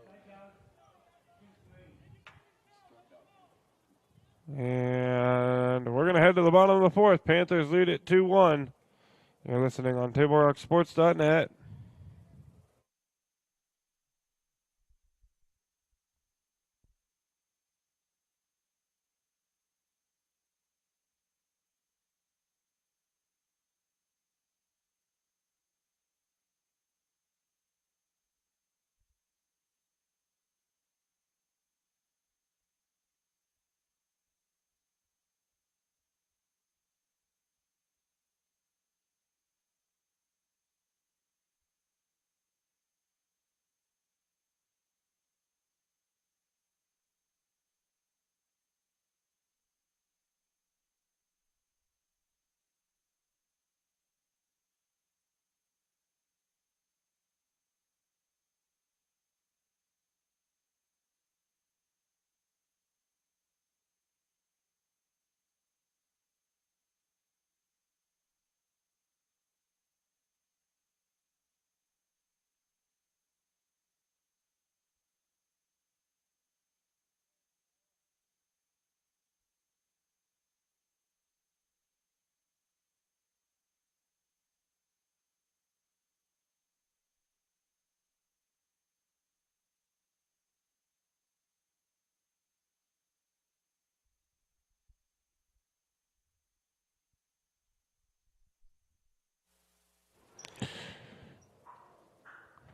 And we're going to head to the bottom of the 4th. Panthers lead at 2-1 You're listening on TableRockSports.net.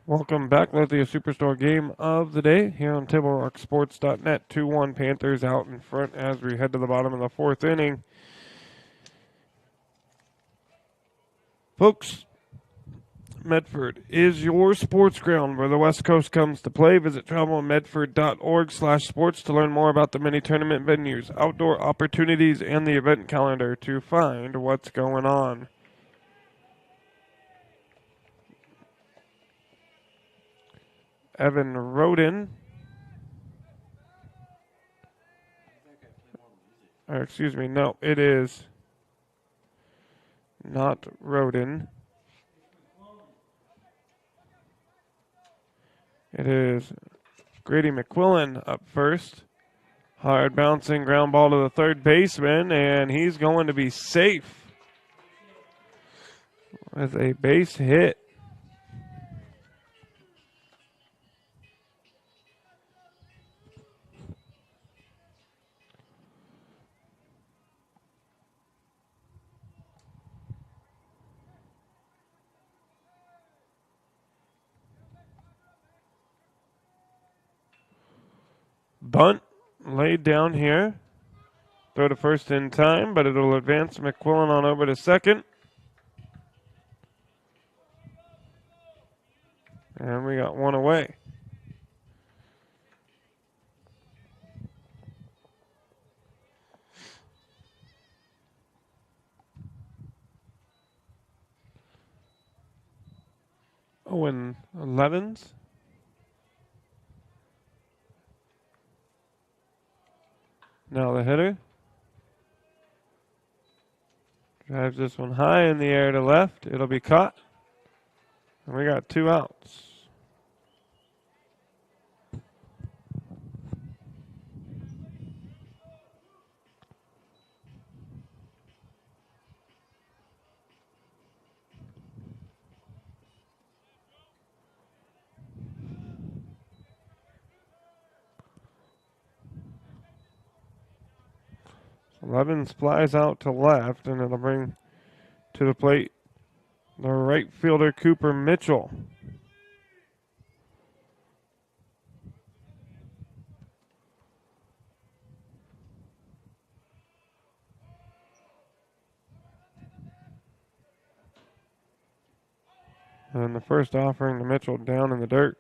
Welcome back, Lithia Superstore game of the day here on TableRockSports.net. 2-1 Panthers out in front as we head to the bottom of the fourth inning. Folks, Medford is your sports ground where the West Coast comes to play. Visit travelmedford.org/sports to learn more about the many tournament venues, outdoor opportunities, and the event calendar to find what's going on. Evan Roden. Or excuse me, no, it is not Roden. It is Grady McQuillan up first. Hard bouncing ground ball to the third baseman, and he's going to be safe with a base hit. Bunt laid down here. Throw to first in time, but it'll advance McQuillan on over to second. And we got one away. Owen Levens. Now the hitter. Drives this one high in the air to left. It'll be caught. And we got 2 outs. Levens flies out to left, and it'll bring to the plate the right fielder, Cooper Mitchell. And the first offering to Mitchell down in the dirt.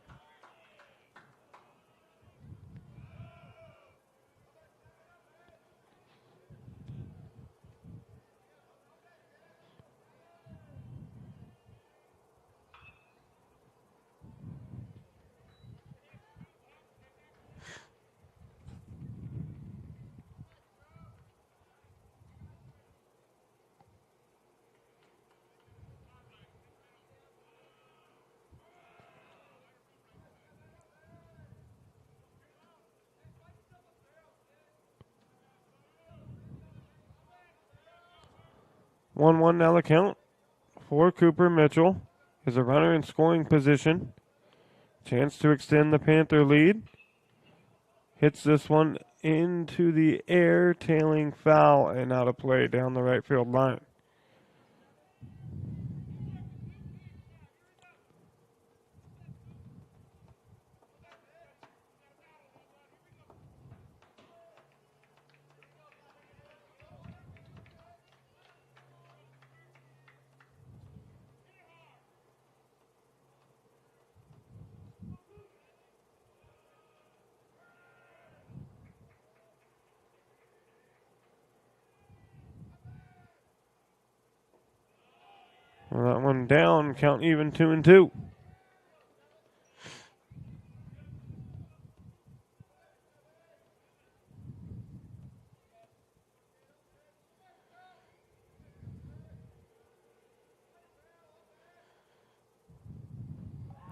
One now the count for Cooper Mitchell. Is a runner in scoring position. Chance to extend the Panther lead. Hits this one into the air, tailing foul and out of play down the right field line. Well, that one down, count even 2-2.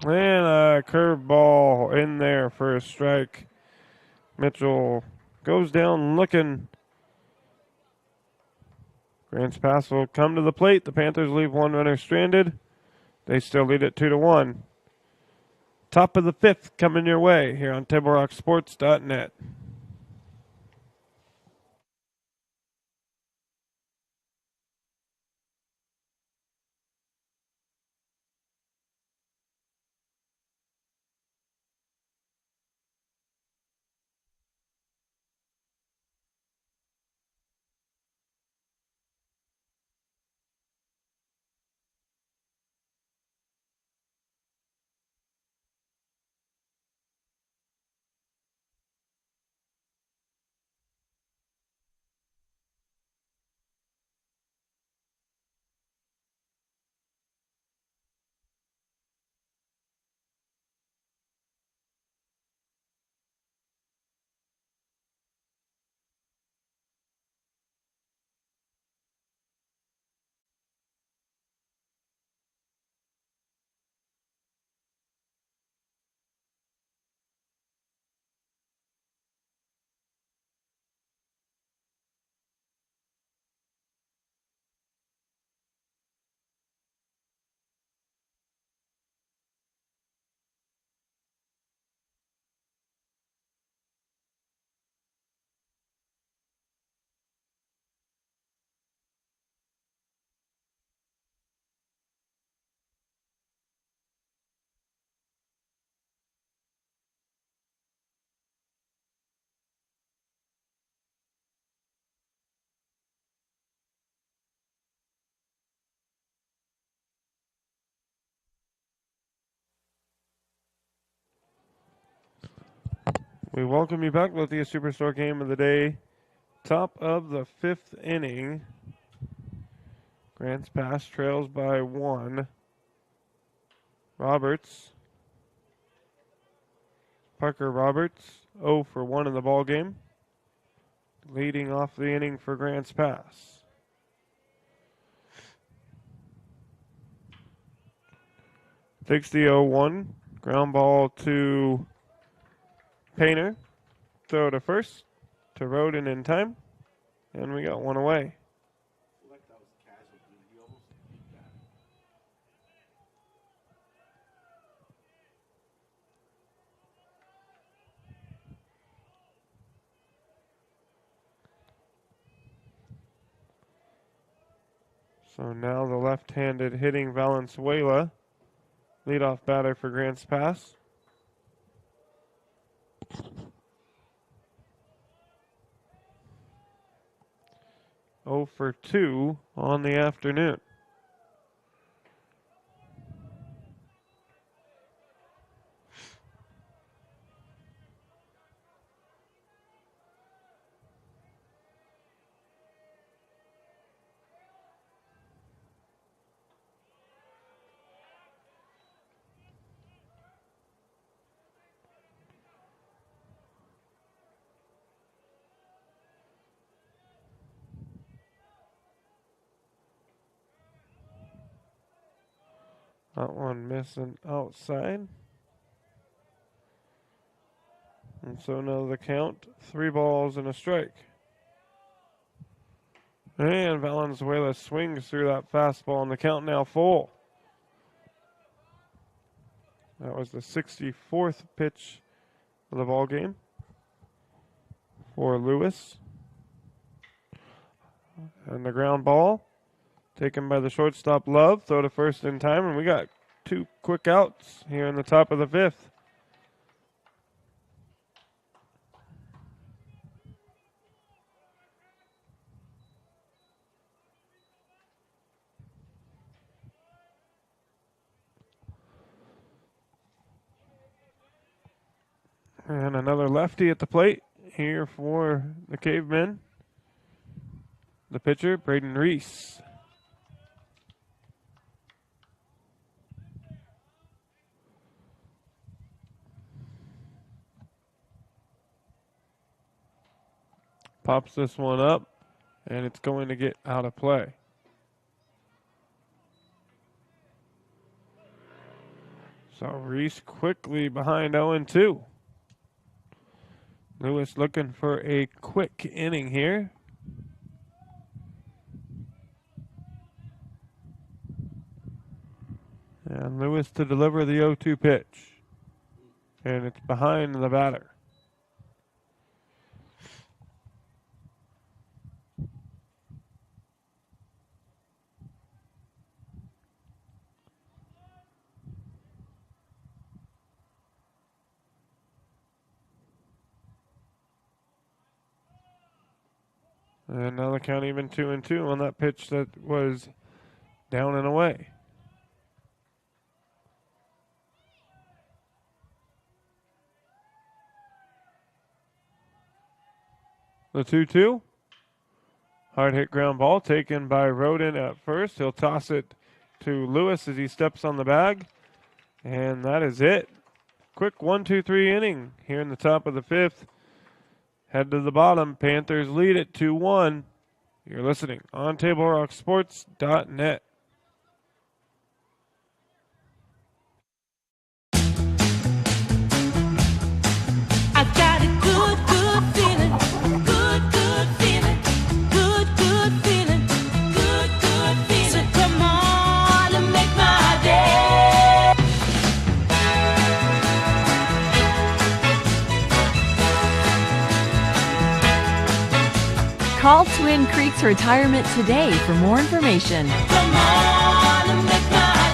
And a curveball in there for a strike. Mitchell goes down looking. Grants Pass will come to the plate. The Panthers leave one runner stranded. They still lead it 2-1. Top of the fifth coming your way here on TableRockSports.net. We welcome you back with the Superstore game of the day. Top of the fifth inning. Grants Pass trails by 1. Parker Roberts, 0 for 1 in the ball game, leading off the inning for Grants Pass. Takes the 0-1, ground ball to Painter, throw to first, to Roden in time, and we got one away. So now the left-handed hitting Valenzuela, leadoff batter for Grants Pass. Oh for 2 on the afternoon. That one missing outside. And so now the count, 3 balls and a strike. And Valenzuela swings through that fastball, and the count now full. That was the 64th pitch of the ball game for Lewis. And the ground ball taken by the shortstop Love. Throw to first in time, and we got 2 quick outs here in the top of the 5th. And another lefty at the plate here for the Cavemen. The pitcher, Braden Reese. Pops this one up, and it's going to get out of play. So Reese quickly behind 0-2. Lewis looking for a quick inning here. And Lewis to deliver the 0-2 pitch. And it's behind the batter. And now the count even 2-2 on that pitch that was down and away. The 2-2. Hard hit ground ball taken by Roden at first. He'll toss it to Lewis as he steps on the bag. And that is it. Quick 1-2-3 inning here in the top of the 5th. Head to the bottom. Panthers lead it 2-1. You're listening on TableRockSports.net. I got a good, good feeling. Good, good feeling. Good, good feeling. Good, good feeling. So come on and make my day. Call Twin Creeks Retirement today for more information. Come on and make my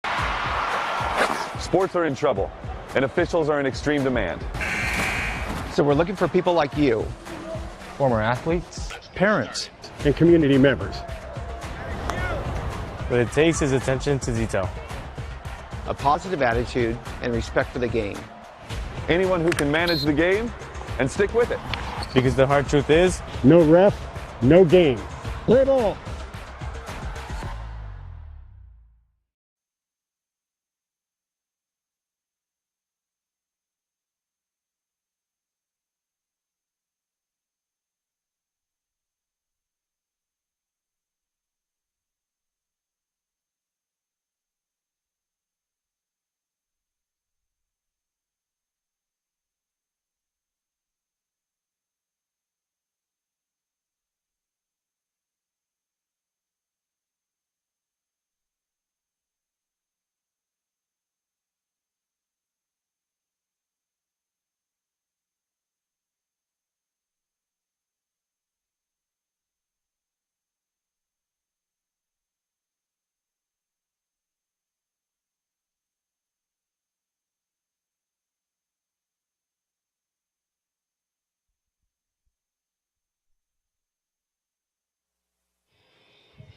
day. Sports are in trouble, and officials are in extreme demand. So we're looking for people like you. Former athletes, parents, and community members. what it takes is attention to detail. A positive attitude and respect for the game. Anyone who can manage the game and stick with it. Because the hard truth is, No ref, no game. Play ball.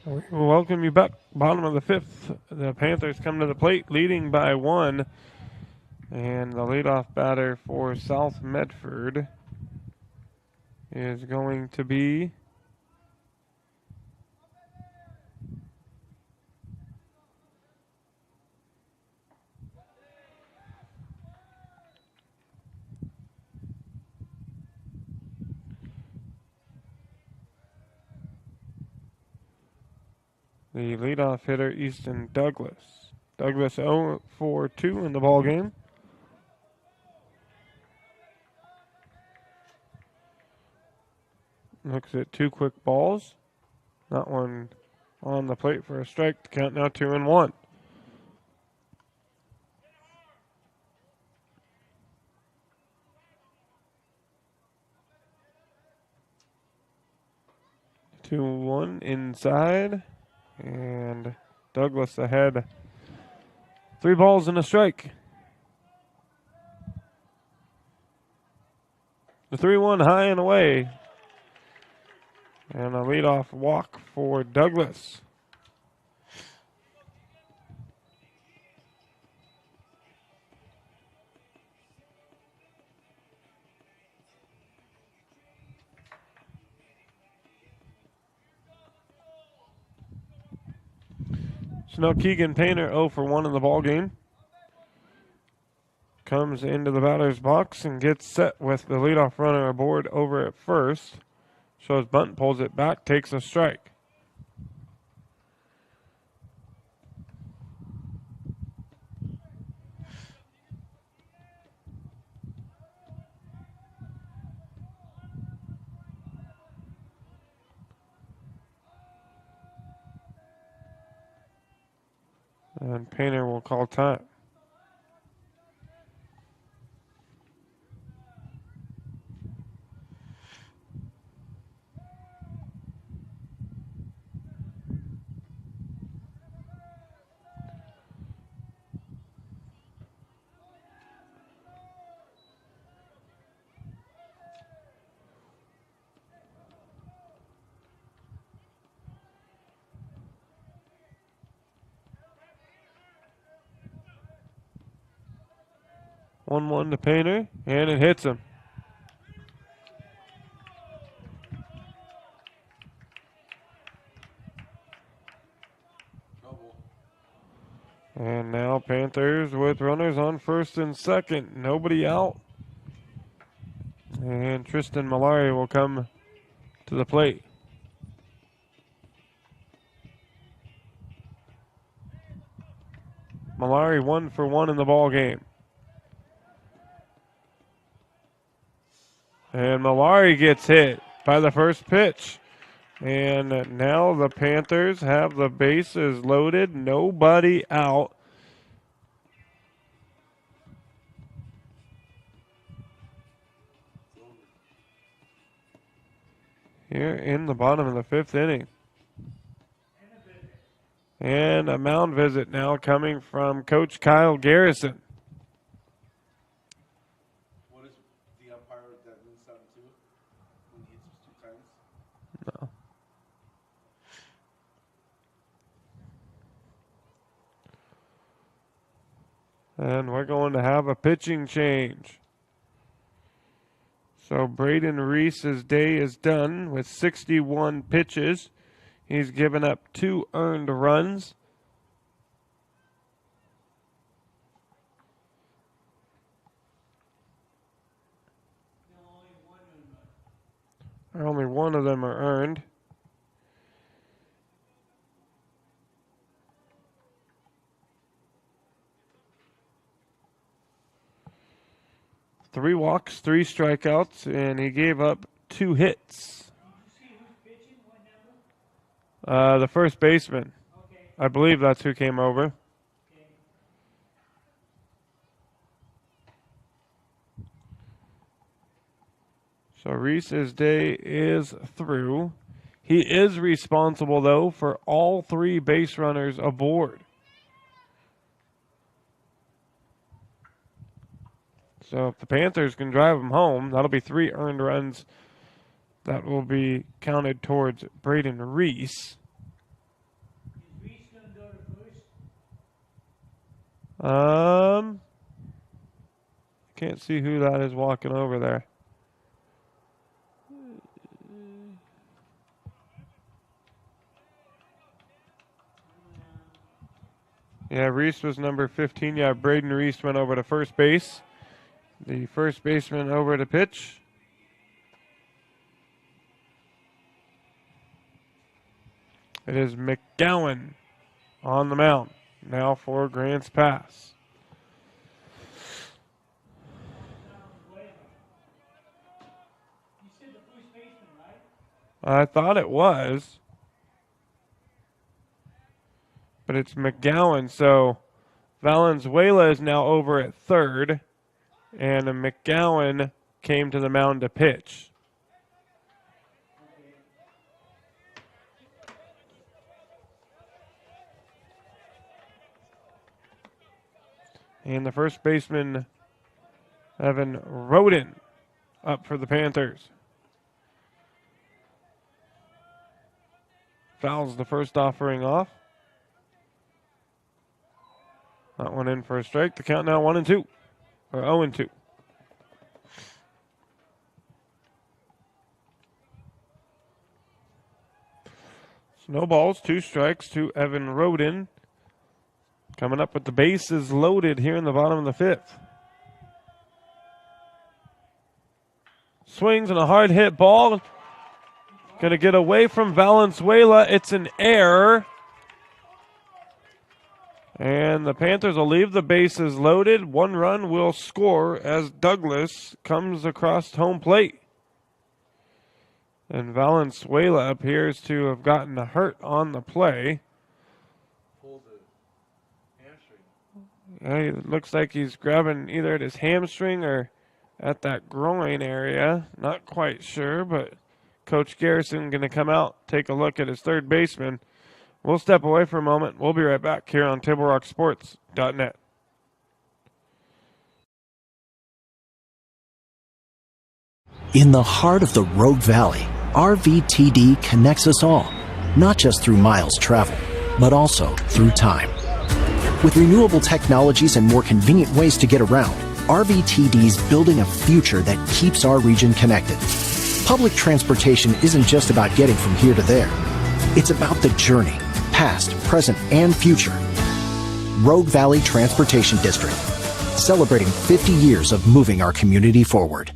We will welcome you back. Bottom of the 5th. The Panthers come to the plate leading by 1. And the leadoff batter for South Medford is going to be the leadoff hitter, Easton Douglas. Douglas 0 for 2 in the ball game. Looks at two quick balls. That one on the plate for a strike. To count now 2-1. Two one inside, and Douglas ahead. 3 balls and a strike. The 3-1 high and away. And a leadoff walk for Douglas. So now Keegan Painter 0 for 1 in the ball game. Comes into the batter's box and gets set with the leadoff runner aboard over at first. Shows bunt, pulls it back, takes a strike. And Painter will call time. One to Painter, and it hits him. And now Panthers with runners on first and second. Nobody out. And Tristan Malari will come to the plate. Malari 1 for 1 in the ball game. And Malari gets hit by the first pitch. And now the Panthers have the bases loaded. Nobody out. Here in the bottom of the 5th inning. And a mound visit now coming from Coach Kyle Garrison. What is the umpire that moves something too? When he hits 2 times? No. And we're going to have a pitching change. So Braden Reese's day is done with 61 pitches. He's given up 2 earned runs. Only one of them are earned. Three walks, 3 strikeouts, and he gave up 2 hits. The first baseman. I believe that's who came over. So Reese's day is through. He is responsible, though, for all 3 base runners aboard. So if the Panthers can drive him home, that'll be 3 earned runs that will be counted towards Braden Reese. Is Reese going to go to first? Can't see who that is walking over there. Yeah, Reese was number 15. Yeah, Braden Reese went over to first base. The first baseman over to pitch. It is McGowan on the mound. Now for Grants Pass. You said the first baseman, right? I thought it was. But it's McGowan, so Valenzuela is now over at third. And McGowan came to the mound to pitch. And the first baseman, Evan Roden, up for the Panthers. Fouls the first offering off. That one in for a strike. The count now 1-2. Or 0-2. Snowballs, 2 strikes to Evan Roden. Coming up with the bases loaded here in the bottom of the 5th. Swings and a hard hit ball. Going to get away from Valenzuela. It's an error. And the Panthers will leave the bases loaded. 1 run will score as Douglas comes across home plate. And Valenzuela appears to have gotten hurt on the play. It looks like he's grabbing either at his hamstring or at that groin area. Not quite sure, but Coach Garrison going to come out, take a look at his third baseman. We'll step away for a moment. We'll be right back here on TableRockSports.net. In the heart of the Rogue Valley, RVTD connects us all, not just through miles traveled, but also through time. With renewable technologies and more convenient ways to get around, RVTD's building a future that keeps our region connected. Public transportation isn't just about getting from here to there. It's about the journey, past, present, and future. Rogue Valley Transportation District, celebrating 50 years of moving our community forward.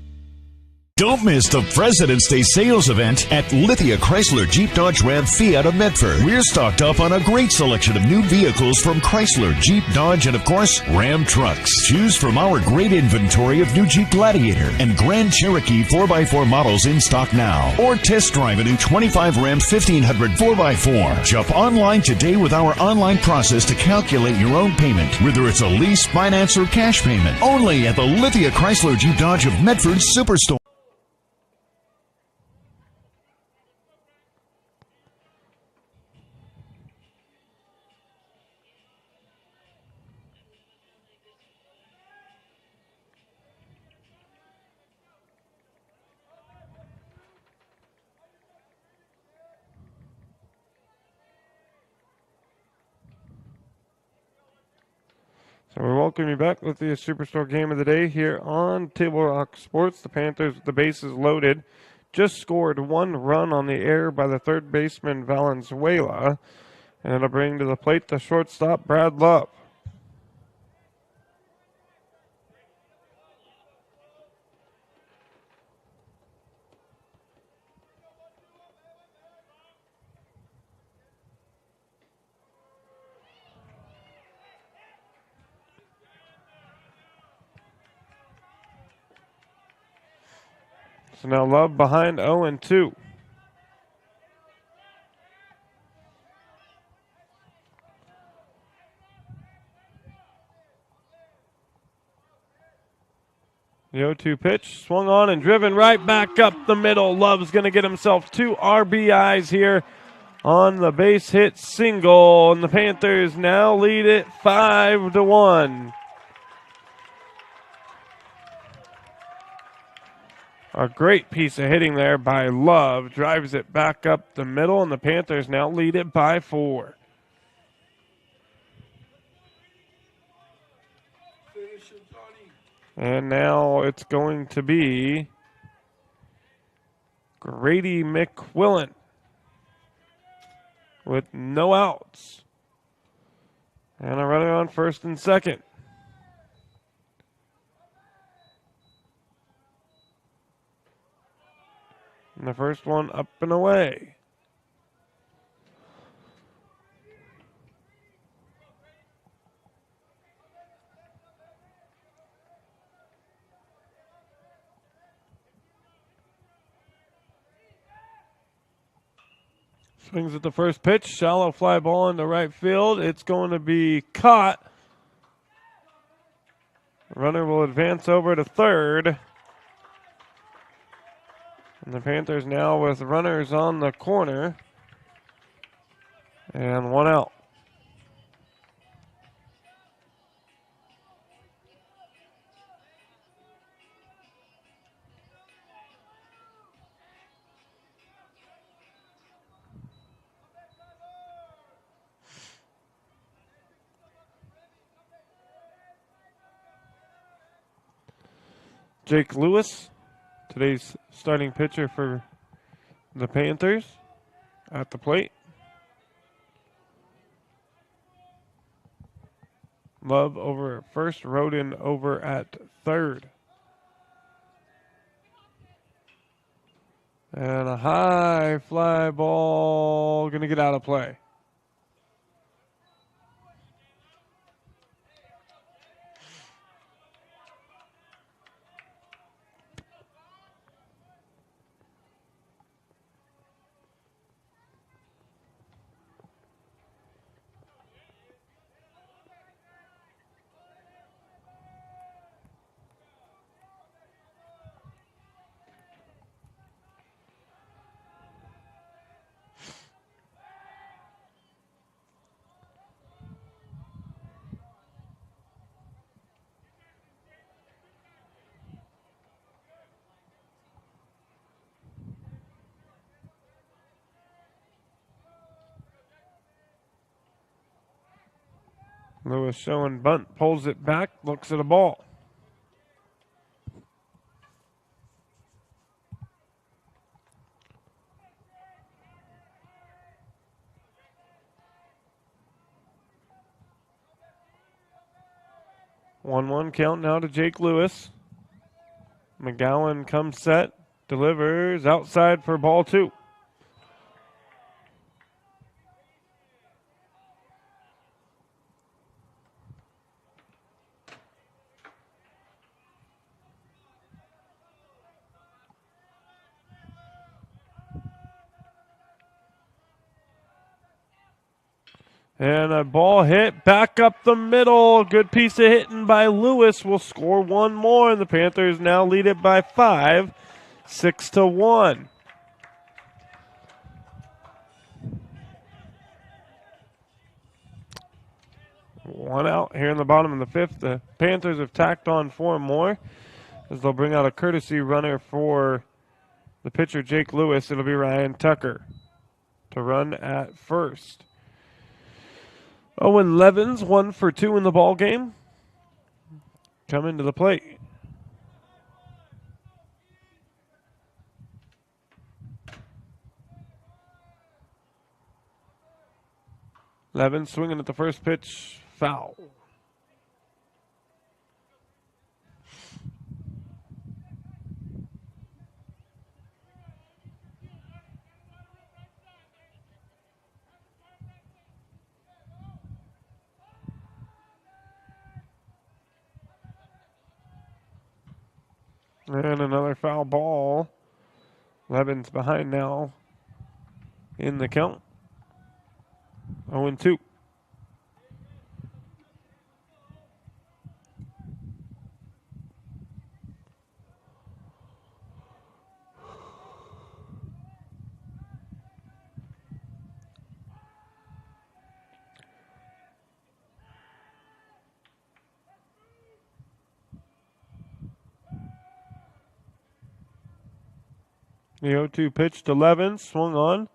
Don't miss the President's Day sales event at Lithia Chrysler Jeep Dodge Ram Fiat of Medford. We're stocked up on a great selection of new vehicles from Chrysler, Jeep, Dodge, and of course, Ram trucks. Choose from our great inventory of new Jeep Gladiator and Grand Cherokee 4x4 models in stock now. Or test drive a new 25 Ram 1500 4x4. Shop online today with our online process to calculate your own payment, whether it's a lease, finance, or cash payment. Only at the Lithia Chrysler Jeep Dodge of Medford Superstore. So we welcome you back with the Superstore game of the day here on Table Rock Sports. The Panthers with the bases loaded. Just scored 1 run on the air by the third baseman Valenzuela. And it'll bring to the plate the shortstop Brad Love. So now Love behind 0-2. The 0-2 pitch swung on and driven right back up the middle. Love's going to get himself 2 RBIs here on the base hit single. And the Panthers now lead it 5-1. A great piece of hitting there by Love. Drives it back up the middle, and the Panthers now lead it by 4. And now it's going to be Grady McQuillan with no outs. And a runner on first and second. And the first one up and away. Swings at the first pitch. Shallow fly ball into right field. It's going to be caught. Runner will advance over to third. And the Panthers now with runners on the corner. And one out. Jake Lewis, today's starting pitcher for the Panthers, at the plate. Love over at first, Roden over at third. And a high fly ball, going to get out of play. Lewis showing bunt, pulls it back, looks at a ball. One count now to Jake Lewis. McGowan comes set, delivers outside for ball two. And a ball hit back up the middle. Good piece of hitting by Lewis. Will score one more, and the Panthers now lead it by 5, 6-1. One out here in the bottom of the fifth. The Panthers have tacked on 4 more as they'll bring out a courtesy runner for the pitcher Jake Lewis. It'll be Ryan Tucker to run at first. Owen Levens, 1 for 2 in the ball game, coming to the plate. Levens swinging at the first pitch, foul. And another foul ball. Levens behind now in the count. 0-2. The 0-2 pitch to Levens, swung on,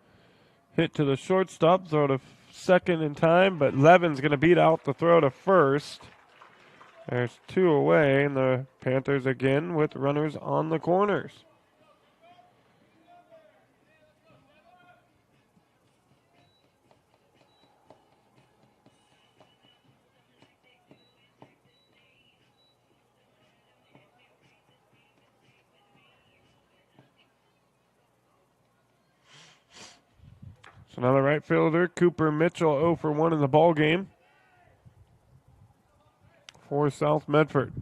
hit to the shortstop, throw to second in time, but Levens going to beat out the throw to first. There's 2 away, and the Panthers again with runners on the corners. So another right fielder, Cooper Mitchell, 0 for 1 in the ball game for South Medford.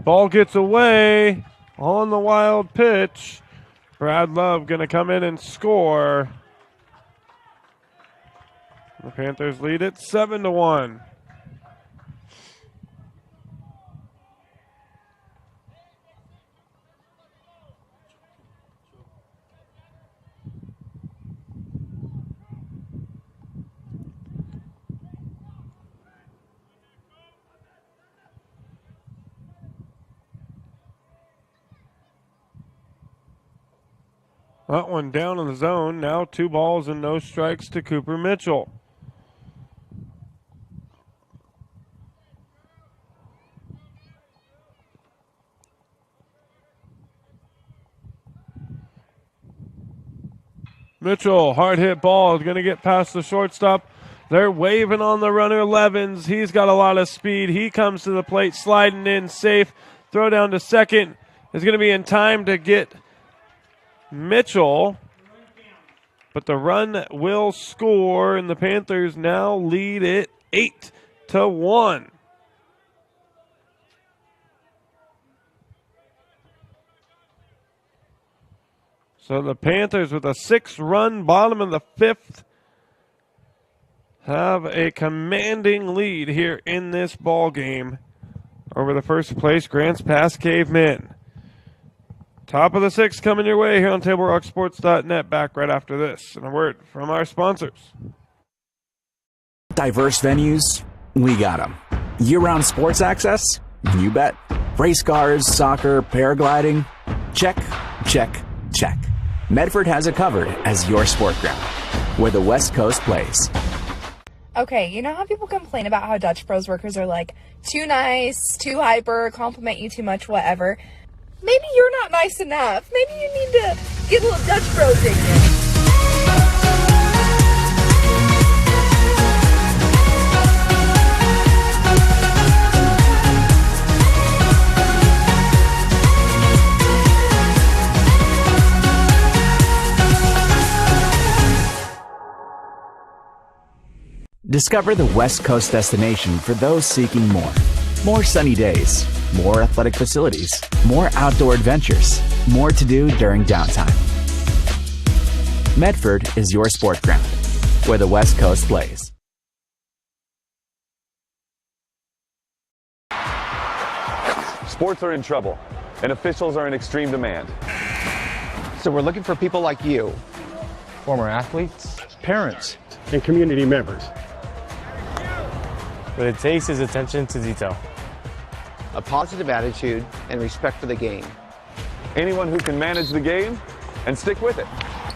ball gets away on the wild pitch. Brad Love going to come in and score. The Panthers lead it 7-1. That one down in the zone. Now 2 balls and no strikes to Cooper Mitchell. Mitchell, hard hit ball, is going to get past the shortstop. They're waving on the runner, Levens. He's got a lot of speed. He comes to the plate, sliding in safe. Throw down to second is going to be in time to get Mitchell. But the run will score, and the Panthers now lead it 8-1. So the Panthers, with a 6-run bottom of the 5th, have a commanding lead here in this ball game over the first place Grants Pass Cavemen. Top of the 6th coming your way here on TableRockSports.net. Back right after this, and a word from our sponsors. Diverse venues, we got them. Year-round sports access? You bet. Race cars, soccer, paragliding? Check, check, check. Medford has it covered as your sport ground, where the West Coast plays. Okay, you know how people complain about how Dutch Bros workers are like, too nice, too hyper, compliment you too much, whatever? Maybe you're not nice enough. Maybe you need to get a little Dutch Bros in you. Discover the West Coast destination for those seeking more. More sunny days, more athletic facilities, more outdoor adventures, more to do during downtime. Medford is your sport ground, where the West Coast plays. Sports are in trouble, and officials are in extreme demand. So we're looking for people like you. Former athletes, Parents and community members. what it takes is attention to detail. A positive attitude and respect for the game. Anyone who can manage the game and stick with it.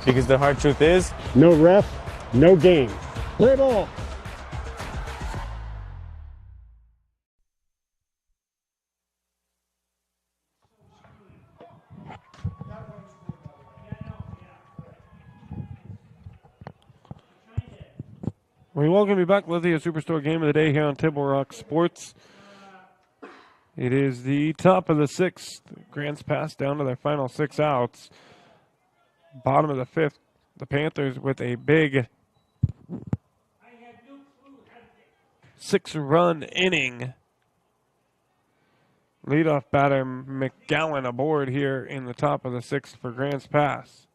Because the hard truth is, No ref, no game. Play ball. We welcome you back, Lithia Superstore Game of the Day here on Table Rock Sports. It is the top of the 6th. Grants Pass down to their final 6 outs. Bottom of the 5th, the Panthers with a big 6-run inning. Leadoff batter McGowan aboard here in the top of the 6th for Grants Pass.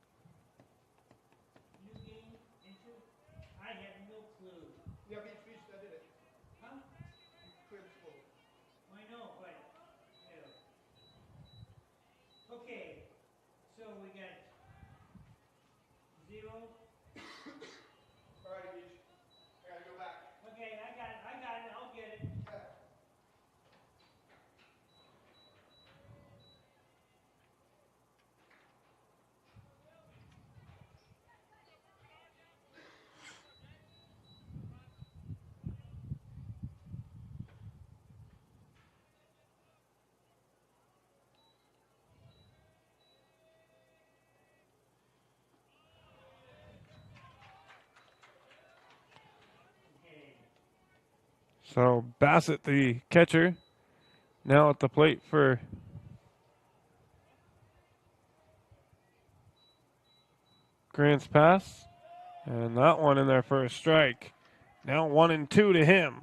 So Bassett, the catcher, now at the plate for Grants Pass. And that one in there for a strike. Now 1-2 to him.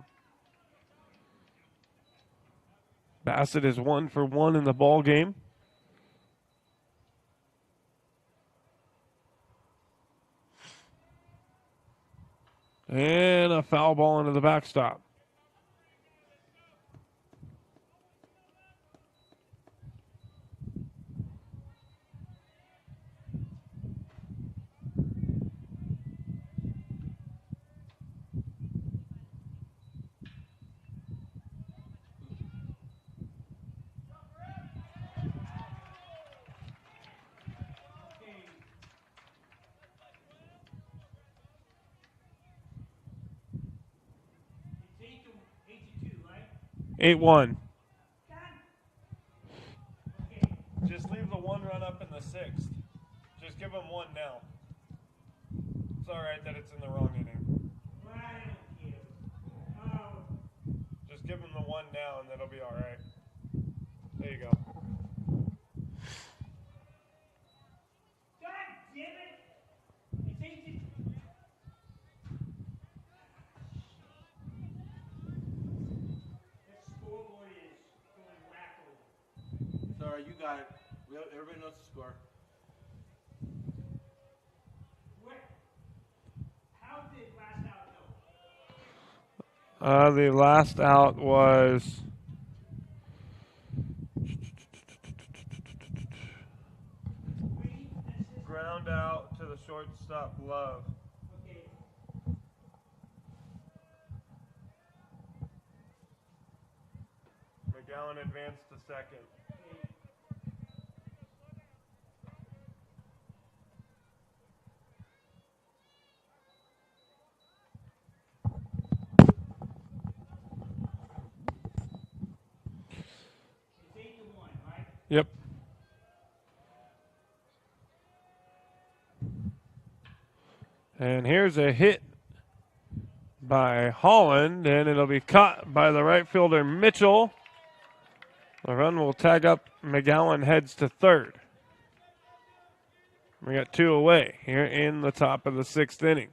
Bassett is 1 for 1 in the ball game. And a foul ball into the backstop. It's 8-2, right? 8-1. Just leave the 1 run up in the 6th. Just give them 1 now. It's all right that it's in the wrong inning. Just give them the 1 now and that'll be all right. There you go. God damn it! It's 8-2. That scoreboard is going wacko. It's all right, you got it. Everybody knows the score. How did last out go? The last out was ground out to the shortstop, Love. McGowan advanced to second. It's 8-1, right? Yep. And here's a hit by Holland, and it'll be caught by the right fielder Mitchell. The run will tag up. McGowan heads to third. We got 2 away here in the top of the 6th inning.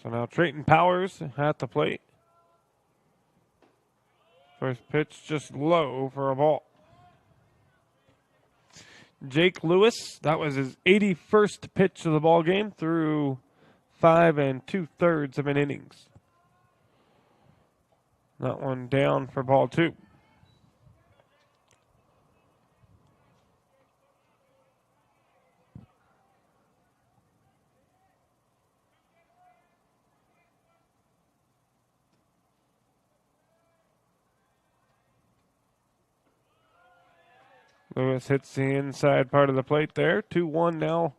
So now Trayton Powers at the plate. First pitch just low for a ball. Jake Lewis, that was his 81st pitch of the ball game through 5 2/3 of an innings. That one down for ball 2. Lewis hits the inside part of the plate there. 2-1 now.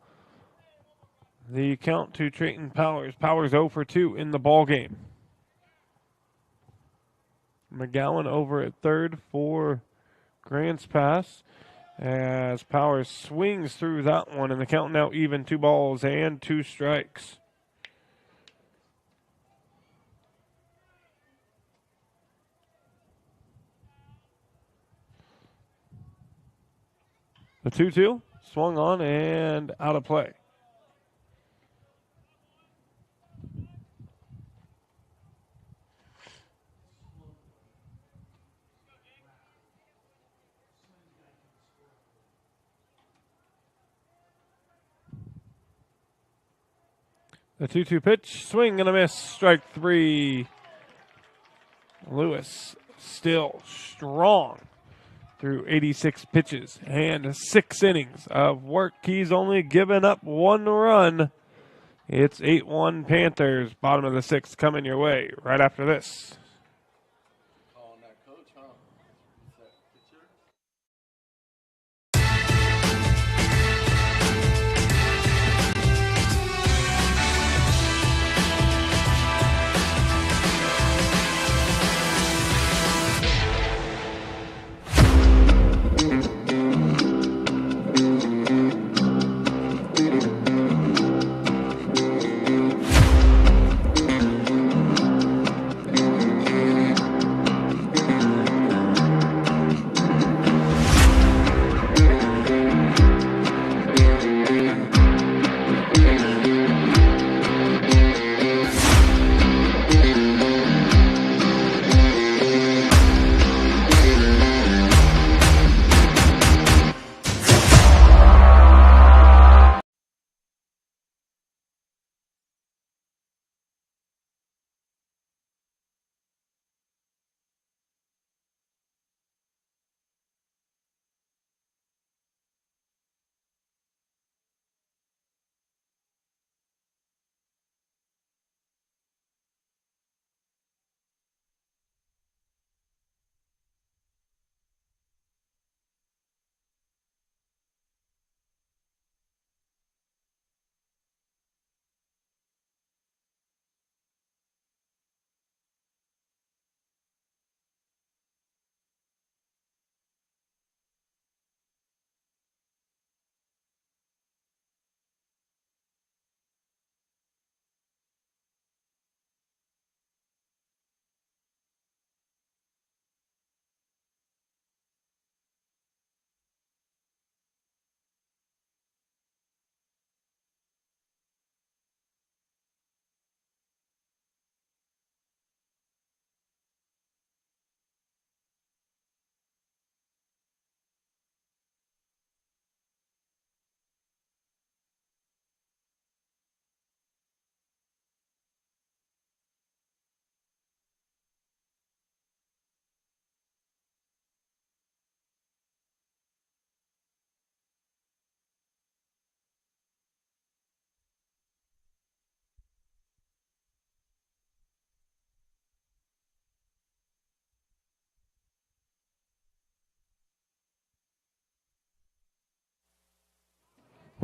The count to Trayton Powers. Powers 0 for 2 in the ball game. McGowan over at third for Grant's pass as Powers swings through that one, and the count now even, 2 balls and 2 strikes. The 2-2 swung on and out of play. The 2-2 pitch, swing and a miss, strike 3. Lewis still strong through 86 pitches and 6 innings of work. He's only given up 1 run. It's 8-1 Panthers. Bottom of the 6th coming your way right after this. Calling that coach, huh? Is that pitcher?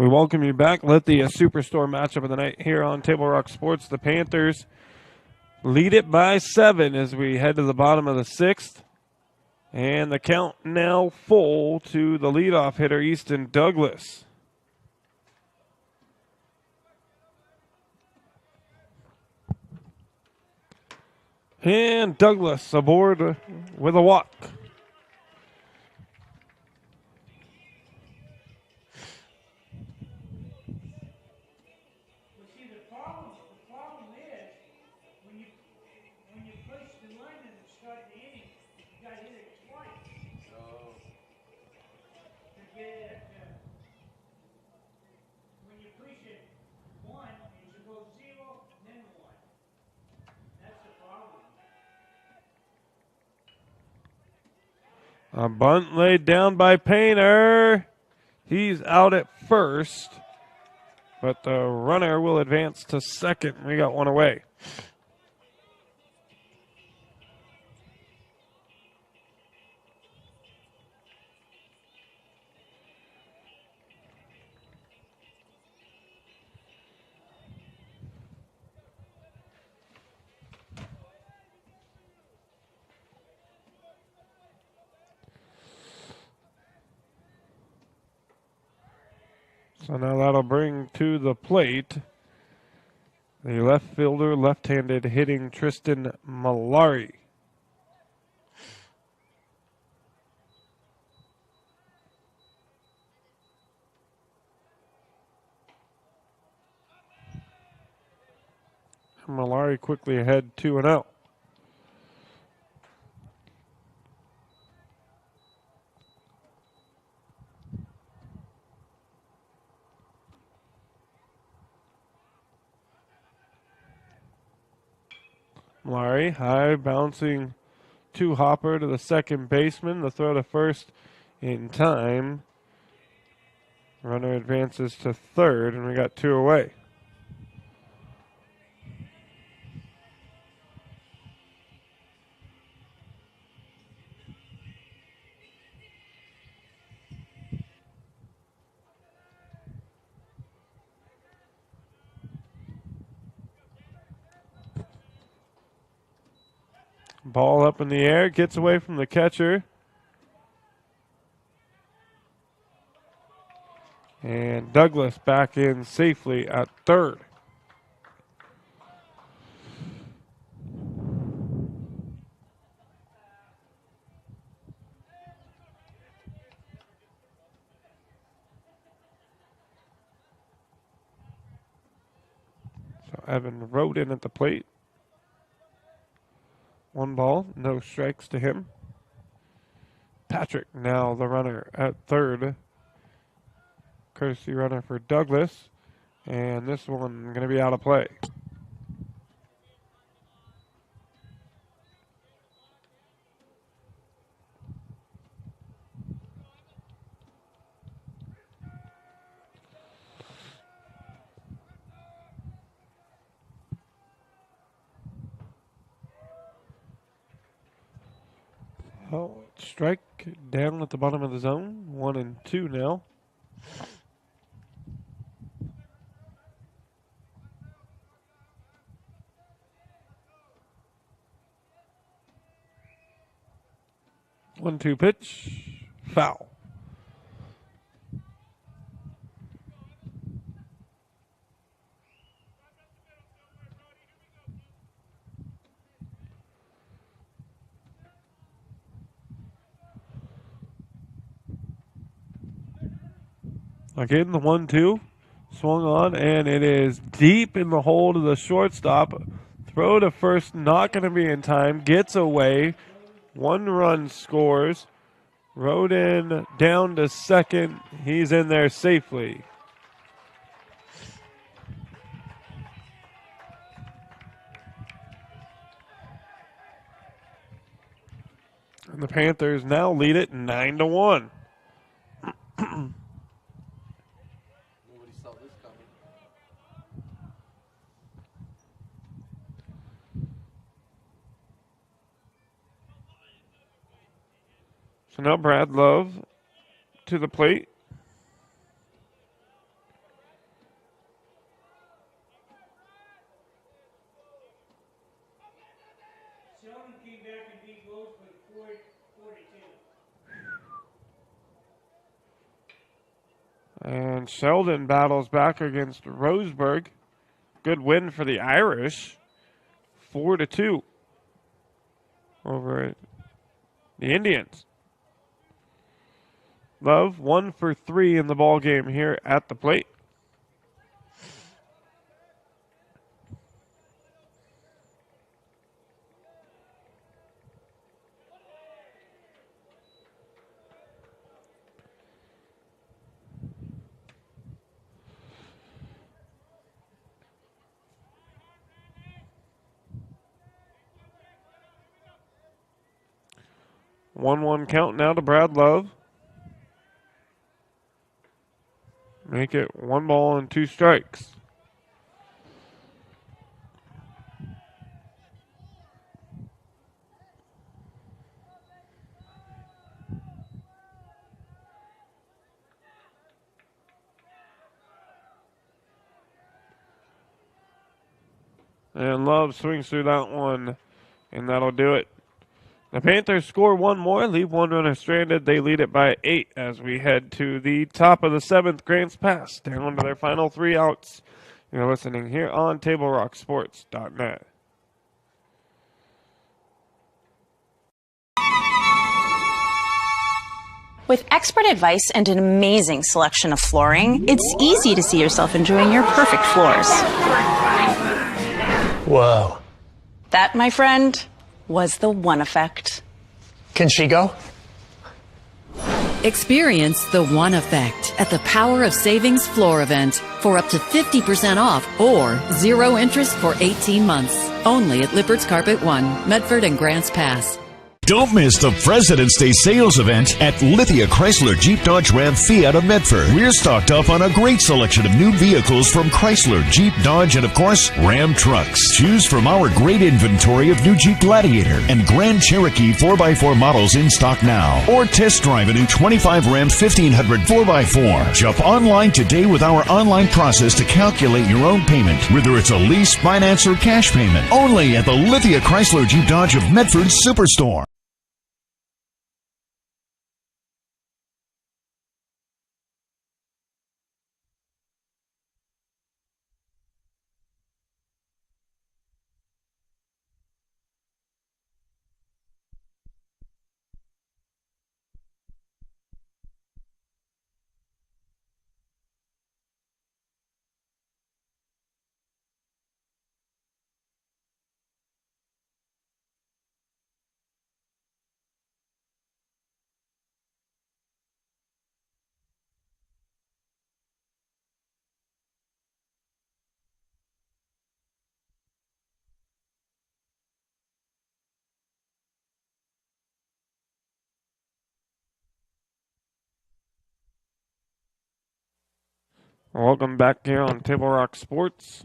We welcome you back. Lithia Superstore matchup of the night here on Table Rock Sports. The Panthers lead it by 7 as we head to the bottom of the 6th. And the count now full to the leadoff hitter, Easton Douglas. And Douglas aboard with a walk. Well, see, the problem is when you push the line and start the inning, you got to hit it twice. To get it, when you push it 1, it should go 0, then 1. That's the problem. A bunt laid down by Painter. He's out at first, but the runner will advance to second. We got one away. So now that'll bring to the plate the left fielder, left-handed hitting Tristan Malari. Malari quickly ahead 2-0. Malari, high bouncing to Hopper to the second baseman. The throw to first in time. Runner advances to third, and we got 2 away. Ball up in the air, gets away from the catcher. And Douglas back in safely at third. So Evan Roden at the plate. 1 ball, no strikes to him. Patrick now the runner at third. Courtesy runner for Douglas. And this one going to be out of play. Oh, strike down at the bottom of the zone. 1-2 now. One-two pitch, foul. Again, the 1-2 swung on, and it is deep in the hole to the shortstop. Throw to first, not going to be in time. Gets away. 1 run scores. Roden down to second. He's in there safely. And the Panthers now lead it 9-1. So now Brad Love to the plate. And Sheldon battles back against Roseburg. Good win for the Irish. 4-2 over the Indians. Love 1 for 3 in the ball game here at the plate. One count now to Brad Love. Make it 1 ball and 2 strikes. And Love swings through that one, and that'll do it. The Panthers score 1 more, leave 1 runner stranded. They lead it by 8 as we head to the top of the 7th. Grants Pass down to their final 3 outs. You're listening here on TableRockSports.net. With expert advice and an amazing selection of flooring, it's easy to see yourself enjoying your perfect floors. Whoa. That, my friend, was the One Effect. Can she go? Experience the One Effect at the Power of Savings Floor event for up to 50% off or 0 interest for 18 months. Only at Lippert's Carpet One, Medford and Grants Pass. Don't miss the President's Day sales event at Lithia Chrysler Jeep Dodge Ram Fiat of Medford. We're stocked up on a great selection of new vehicles from Chrysler, Jeep, Dodge, and of course, Ram trucks. Choose from our great inventory of new Jeep Gladiator and Grand Cherokee 4x4 models in stock now. Or test drive a new 25 Ram 1500 4x4. Jump online today with our online process to calculate your own payment, whether it's a lease, finance, or cash payment. Only at the Lithia Chrysler Jeep Dodge of Medford Superstore. Welcome back here on Table Rock Sports.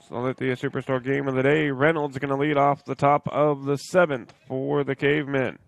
So Lithia Superstore game of the day. Reynolds going to lead off the top of the 7th for the Cavemen.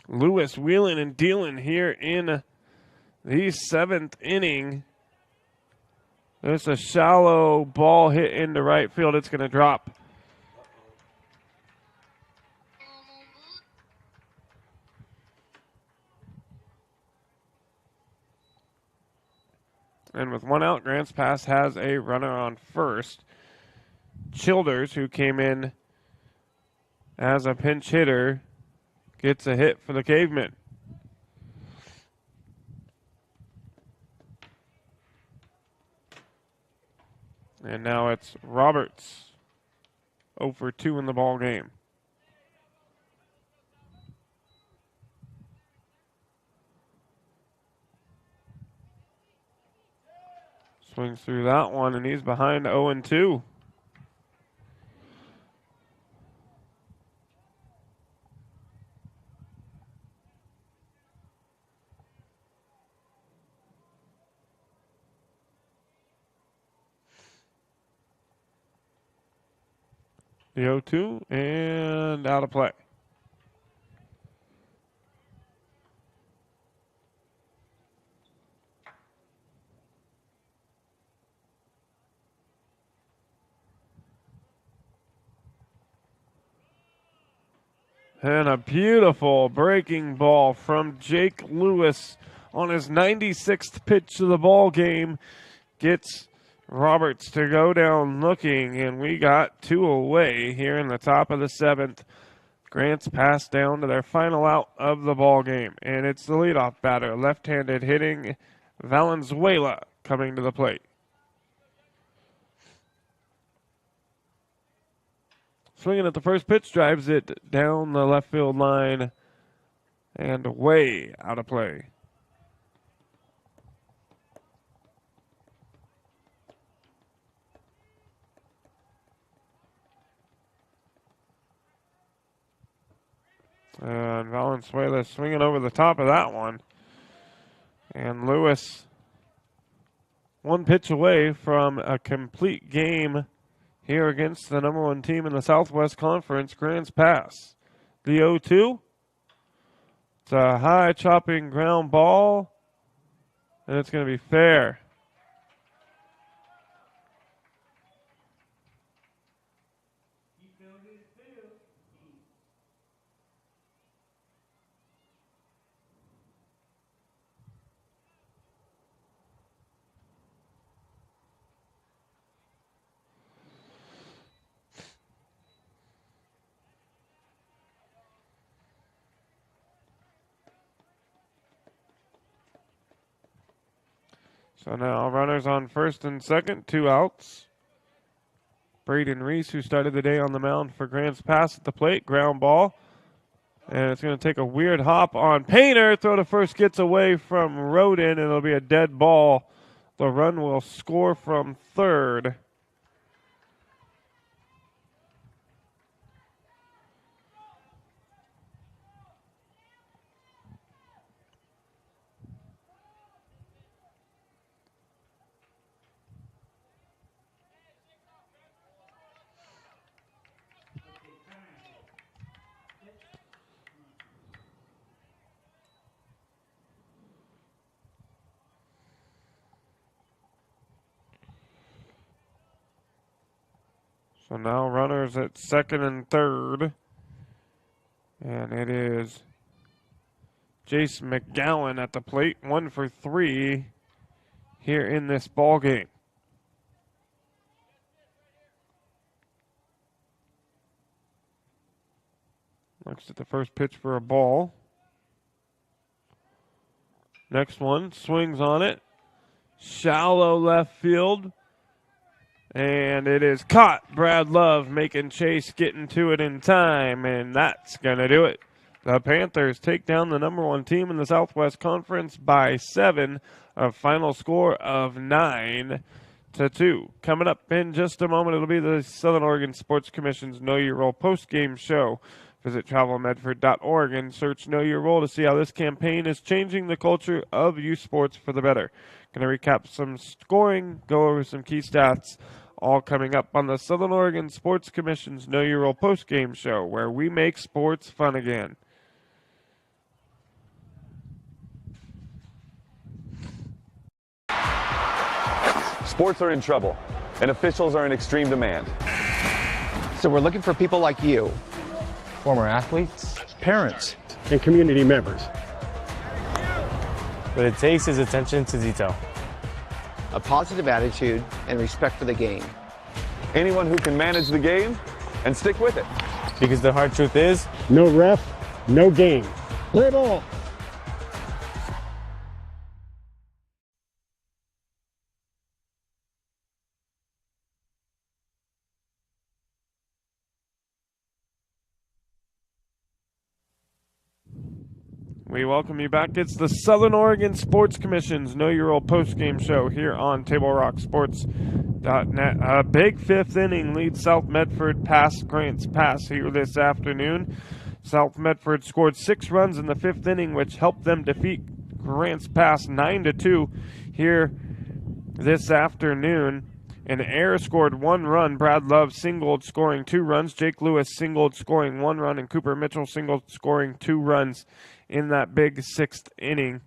Lewis wheeling and dealing here in the 7th inning. There's a shallow ball hit into right field. It's going to drop. And with 1 out, Grants Pass has a runner on first. Childers, who came in as a pinch hitter, gets a hit for the Cavemen. And now it's Roberts, 0 for 2 in the ball game. Swings through that one, and he's behind 0 and 2. The 0-2 and out of play. And a beautiful breaking ball from Jake Lewis on his 96th pitch of the ball game. Gets Roberts to go down looking, and we got 2 away here in the top of the 7th. Grants pass down to their final out of the ball game, and it's the leadoff batter, left-handed hitting Valenzuela coming to the plate. Swinging at the first pitch, drives it down the left field line and way out of play. And Valenzuela swinging over the top of that one. And Lewis, 1 pitch away from a complete game here against the number 1 team in the Southwest Conference, Grants Pass. The 0-2. It's a high chopping ground ball, and it's going to be fair. So now runners on first and second, 2 outs. Braden Reese, who started the day on the mound for Grants Pass at the plate, ground ball. And it's going to take a weird hop on Painter. Throw to first gets away from Roden, and it'll be a dead ball. The run will score from third. So now runners at second and third. And it is Jace McGowan at the plate, 1 for 3 here in this ball game. Looks at the first pitch for a ball. Next one, swings on it. Shallow left field. And it is caught. Brad Love making chase, getting to it in time, and that's going to do it. The Panthers take down the number 1 team in the Southwest Conference by 7, a final score of 9-2. Coming up in just a moment, it'll be the Southern Oregon Sports Commission's Know Your Role post-game show. Visit travelmedford.org and search Know Your Role to see how this campaign is changing the culture of youth sports for the better. Going to recap some scoring, go over some key stats, all coming up on the Southern Oregon Sports Commission's Know Your Role post-game show, where we make sports fun again. Sports are in trouble, and officials are in extreme demand. So we're looking for people like you. Former athletes, Parents and community members. what it takes is attention to detail. A positive attitude and respect for the game. Anyone who can manage the game and stick with it. Because the hard truth is, No ref, no game. Play ball. We welcome you back. It's the Southern Oregon Sports Commission's Know Your Old postgame show here on TableRockSports.net. A big fifth inning leads South Medford past Grants Pass here this afternoon. South Medford scored 6 runs in the fifth inning, which helped them defeat Grants Pass 9-2 here this afternoon. And Air scored 1 run. Brad Love singled, scoring 2 runs. Jake Lewis singled, scoring 1 run. And Cooper Mitchell singled, scoring 2 runs in that big fifth inning,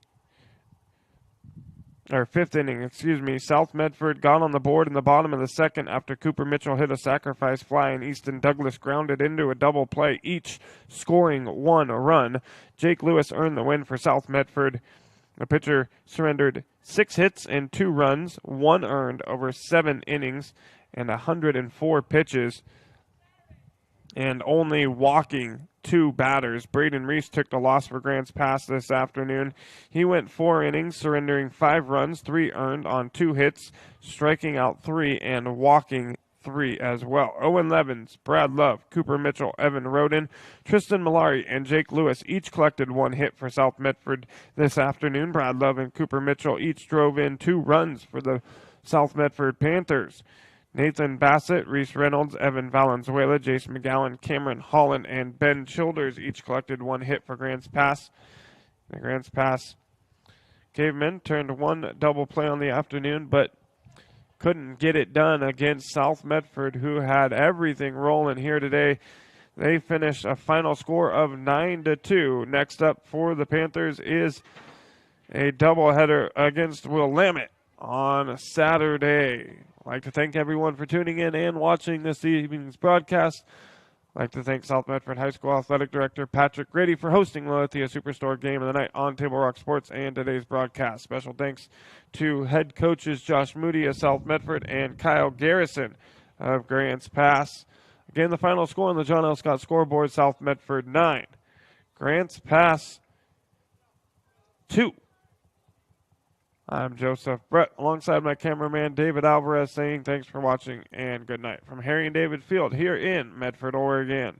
South Medford got on the board in the bottom of the second after Cooper Mitchell hit a sacrifice fly and Easton Douglas grounded into a double play, each scoring 1 run. Jake Lewis earned the win for South Medford. The pitcher surrendered 6 hits and 2 runs, 1 earned over 7 innings and 104 pitches, and only walking 2 batters. Braden Reese took the loss for Grants Pass this afternoon. He went 4 innings, surrendering 5 runs, 3 earned on 2 hits, striking out 3 and walking 3 as well. Owen Levins, Brad Love, Cooper Mitchell, Evan Roden, Tristan Malari, and Jake Lewis each collected 1 hit for South Medford this afternoon. Brad Love and Cooper Mitchell each drove in 2 runs for the South Medford Panthers. Nathan Bassett, Reese Reynolds, Evan Valenzuela, Jason McGowan, Cameron Holland, and Ben Childers each collected 1 hit for Grants Pass. The Grants Pass Cavemen turned 1 double play on the afternoon, but couldn't get it done against South Medford, who had everything rolling here today. They finished a final score of 9-2. Next up for the Panthers is a doubleheader against Willamette on Saturday. I'd like to thank everyone for tuning in and watching this evening's broadcast. I'd like to thank South Medford High School Athletic Director Patrick Grady for hosting the Lithia Superstore Game of the Night on Table Rock Sports and today's broadcast. Special thanks to head coaches Josh Moody of South Medford and Kyle Garrison of Grants Pass. Again, the final score on the John L. Scott scoreboard, South Medford 9, Grants Pass 2. I'm Joseph Brett, alongside my cameraman David Alvarez, saying thanks for watching and good night from Harry and David Field here in Medford, Oregon.